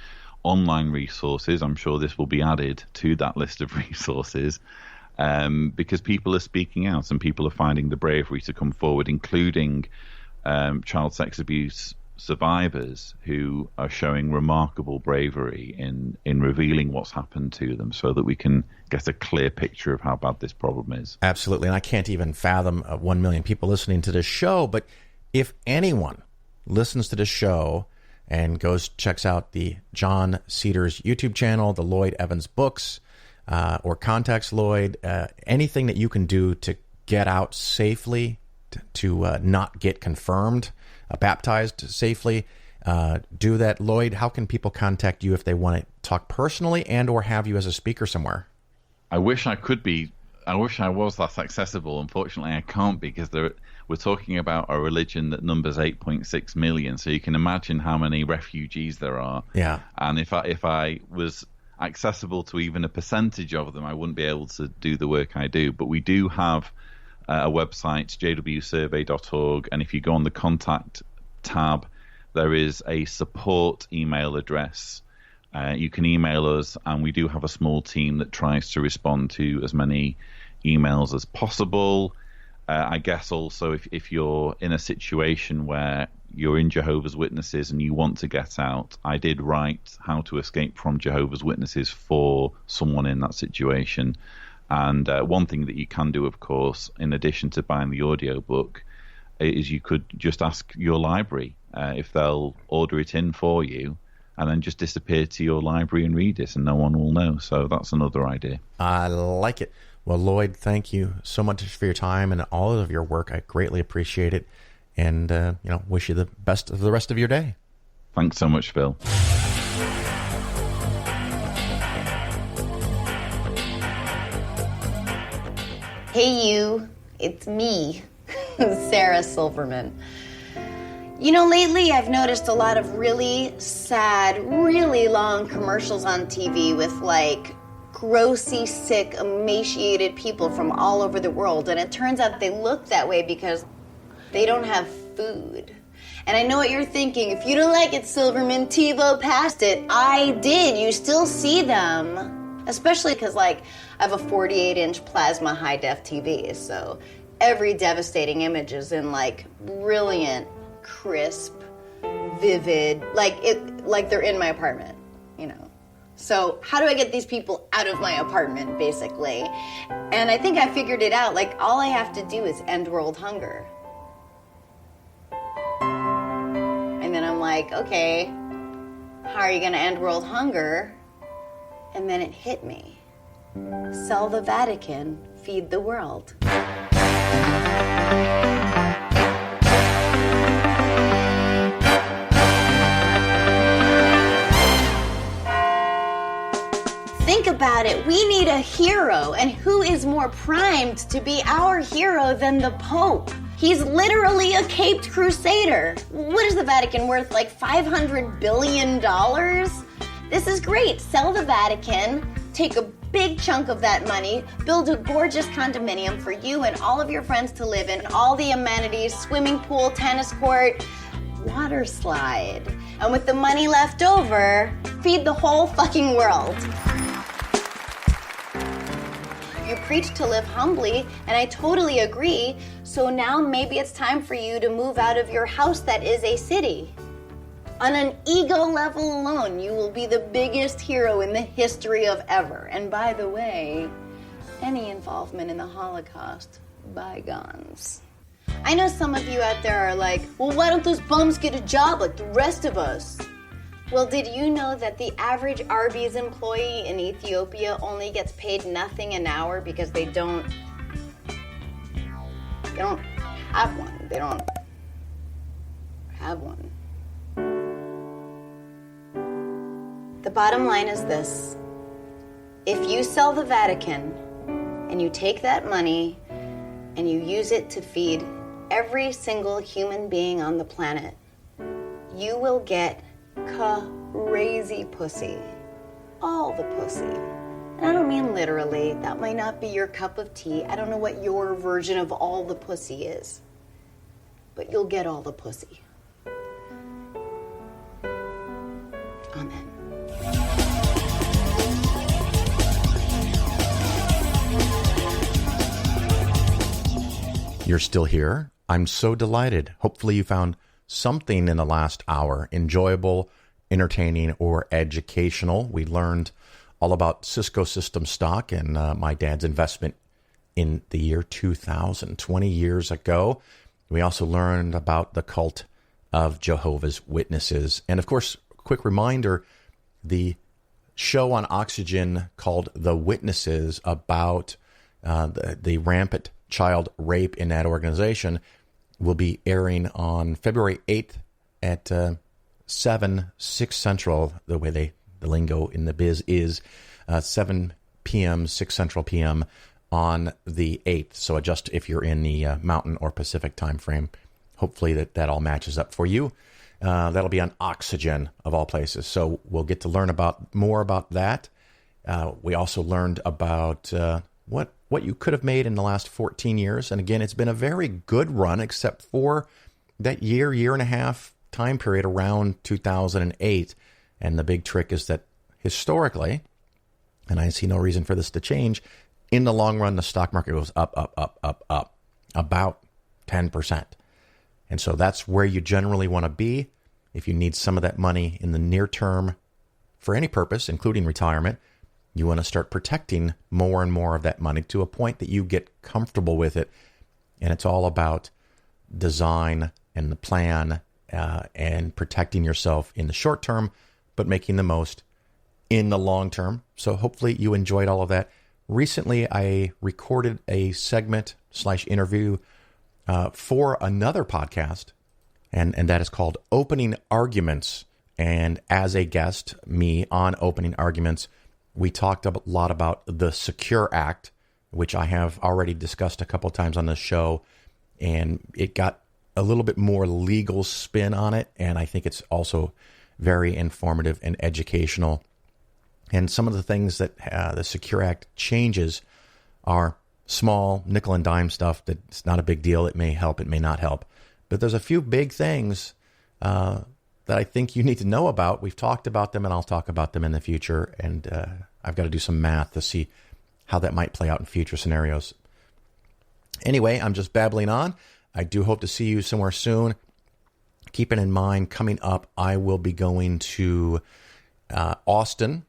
online resources. I'm sure this will be added to that list of resources, because people are speaking out, and people are finding the bravery to come forward, including child sex abuse survivors who are showing remarkable bravery in revealing what's happened to them, so that we can get a clear picture of how bad this problem is. Absolutely. And I can't even fathom 1 million people listening to this show, but if anyone listens to this show and checks out the John Cedars YouTube channel, the Lloyd Evans books, or contacts Lloyd, anything that you can do to get out safely, to not get confirmed, baptized safely, do that. Lloyd, how can people contact you if they want to talk personally and or have you as a speaker somewhere? I wish I could be. I wish I was that accessible. Unfortunately, I can't, because we're talking about a religion that numbers 8.6 million. So you can imagine how many refugees there are. Yeah. And if I was accessible to even a percentage of them, I wouldn't be able to do the work I do. But we do have a website, jwsurvey.org, and if you go on the contact tab, there is a support email address. You can email us, and we do have a small team that tries to respond to as many emails as possible. I guess also if you're in a situation where you're in Jehovah's Witnesses and you want to get out, I did write How to Escape from Jehovah's Witnesses for someone in that situation. And one thing that you can do, of course, in addition to buying the audiobook, is you could just ask your library if they'll order it in for you, and then just disappear to your library and read it, and no one will know. So that's another idea. I like it. Well, Lloyd, thank you so much for your time and all of your work. I greatly appreciate it, and wish you the best of the rest of your day. Thanks so much, Phil. Hey you, it's me, Sarah Silverman. You know, lately I've noticed a lot of really sad, really long commercials on TV with like grossly sick, emaciated people from all over the world. And it turns out they look that way because they don't have food. And I know what you're thinking. If you don't like it, Silverman, TiVo passed it. I did. You still see them. Especially because, like, I have a 48-inch plasma high-def TV, so every devastating image is in, like, brilliant, crisp, vivid, like they're in my apartment, you know. So how do I get these people out of my apartment, basically? And I think I figured it out. Like, all I have to do is end world hunger. And then I'm like, okay, how are you going to end world hunger? And then it hit me. Sell the Vatican, feed the world. Think about it. We need a hero, and who is more primed to be our hero than the Pope? He's literally a caped crusader. What is the Vatican worth, like $500 billion? This is great. Sell the Vatican, take a big chunk of that money, build a gorgeous condominium for you and all of your friends to live in, all the amenities, swimming pool, tennis court, water slide. And with the money left over, feed the whole fucking world. You preach to live humbly, and I totally agree. So now maybe it's time for you to move out of your house that is a city. On an ego level alone, you will be the biggest hero in the history of ever. And by the way, any involvement in the Holocaust, bygones. I know some of you out there are like, well, why don't those bums get a job like the rest of us? Well, did you know that the average Arby's employee in Ethiopia only gets paid nothing an hour because they don't have one. They don't have one. The bottom line is this. If you sell the Vatican and you take that money and you use it to feed every single human being on the planet, you will get crazy pussy. All the pussy. And I don't mean literally. That might not be your cup of tea. I don't know what your version of all the pussy is. But you'll get all the pussy. Amen. You're still here. I'm so delighted. Hopefully you found something in the last hour enjoyable, entertaining, or educational. We learned all about Cisco Systems stock and my dad's investment in the year 2000, 20 years ago. We also learned about the cult of Jehovah's Witnesses. And of course, quick reminder, the show on Oxygen called The Witnesses about the rampant child rape in that organization will be airing on February 8th at 6 Central, the way the lingo in the biz is, 7 p.m., 6 Central p.m. on the 8th. So adjust if you're in the Mountain or Pacific time frame. Hopefully that all matches up for you. That'll be on Oxygen, of all places. So we'll get to learn more about that. We also learned about what you could have made in the last 14 years. And again, it's been a very good run, except for that year and a half time period around 2008. And the big trick is that historically, and I see no reason for this to change, in the long run, the stock market goes up, about 10%. And so that's where you generally want to be if you need some of that money in the near term for any purpose, including retirement. You want to start protecting more and more of that money to a point that you get comfortable with it. And it's all about design and the plan and protecting yourself in the short term, but making the most in the long term. So hopefully you enjoyed all of that. Recently, I recorded a segment/interview for another podcast, and that is called Opening Arguments. And as a guest, me on Opening Arguments, we talked a lot about the Secure Act, which I have already discussed a couple times on this show, and it got a little bit more legal spin on it, and I think it's also very informative and educational. And some of the things that the Secure Act changes are small nickel and dime stuff that's not a big deal. It may help, it may not help. But there's a few big things that I think you need to know about. We've talked about them, and I'll talk about them in the future. And I've got to do some math to see how that might play out in future scenarios. Anyway, I'm just babbling on. I do hope to see you somewhere soon. Keeping in mind, coming up, I will be going to Austin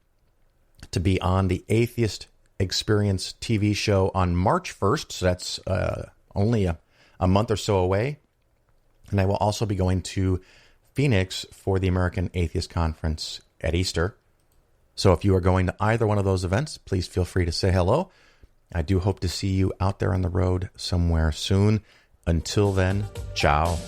to be on the Atheist Experience TV show on March 1st. So that's only a month or so away. And I will also be going to Phoenix for the American Atheist Conference at Easter. So if you are going to either one of those events, please feel free to say hello. I do hope to see you out there on the road somewhere soon. Until then, ciao.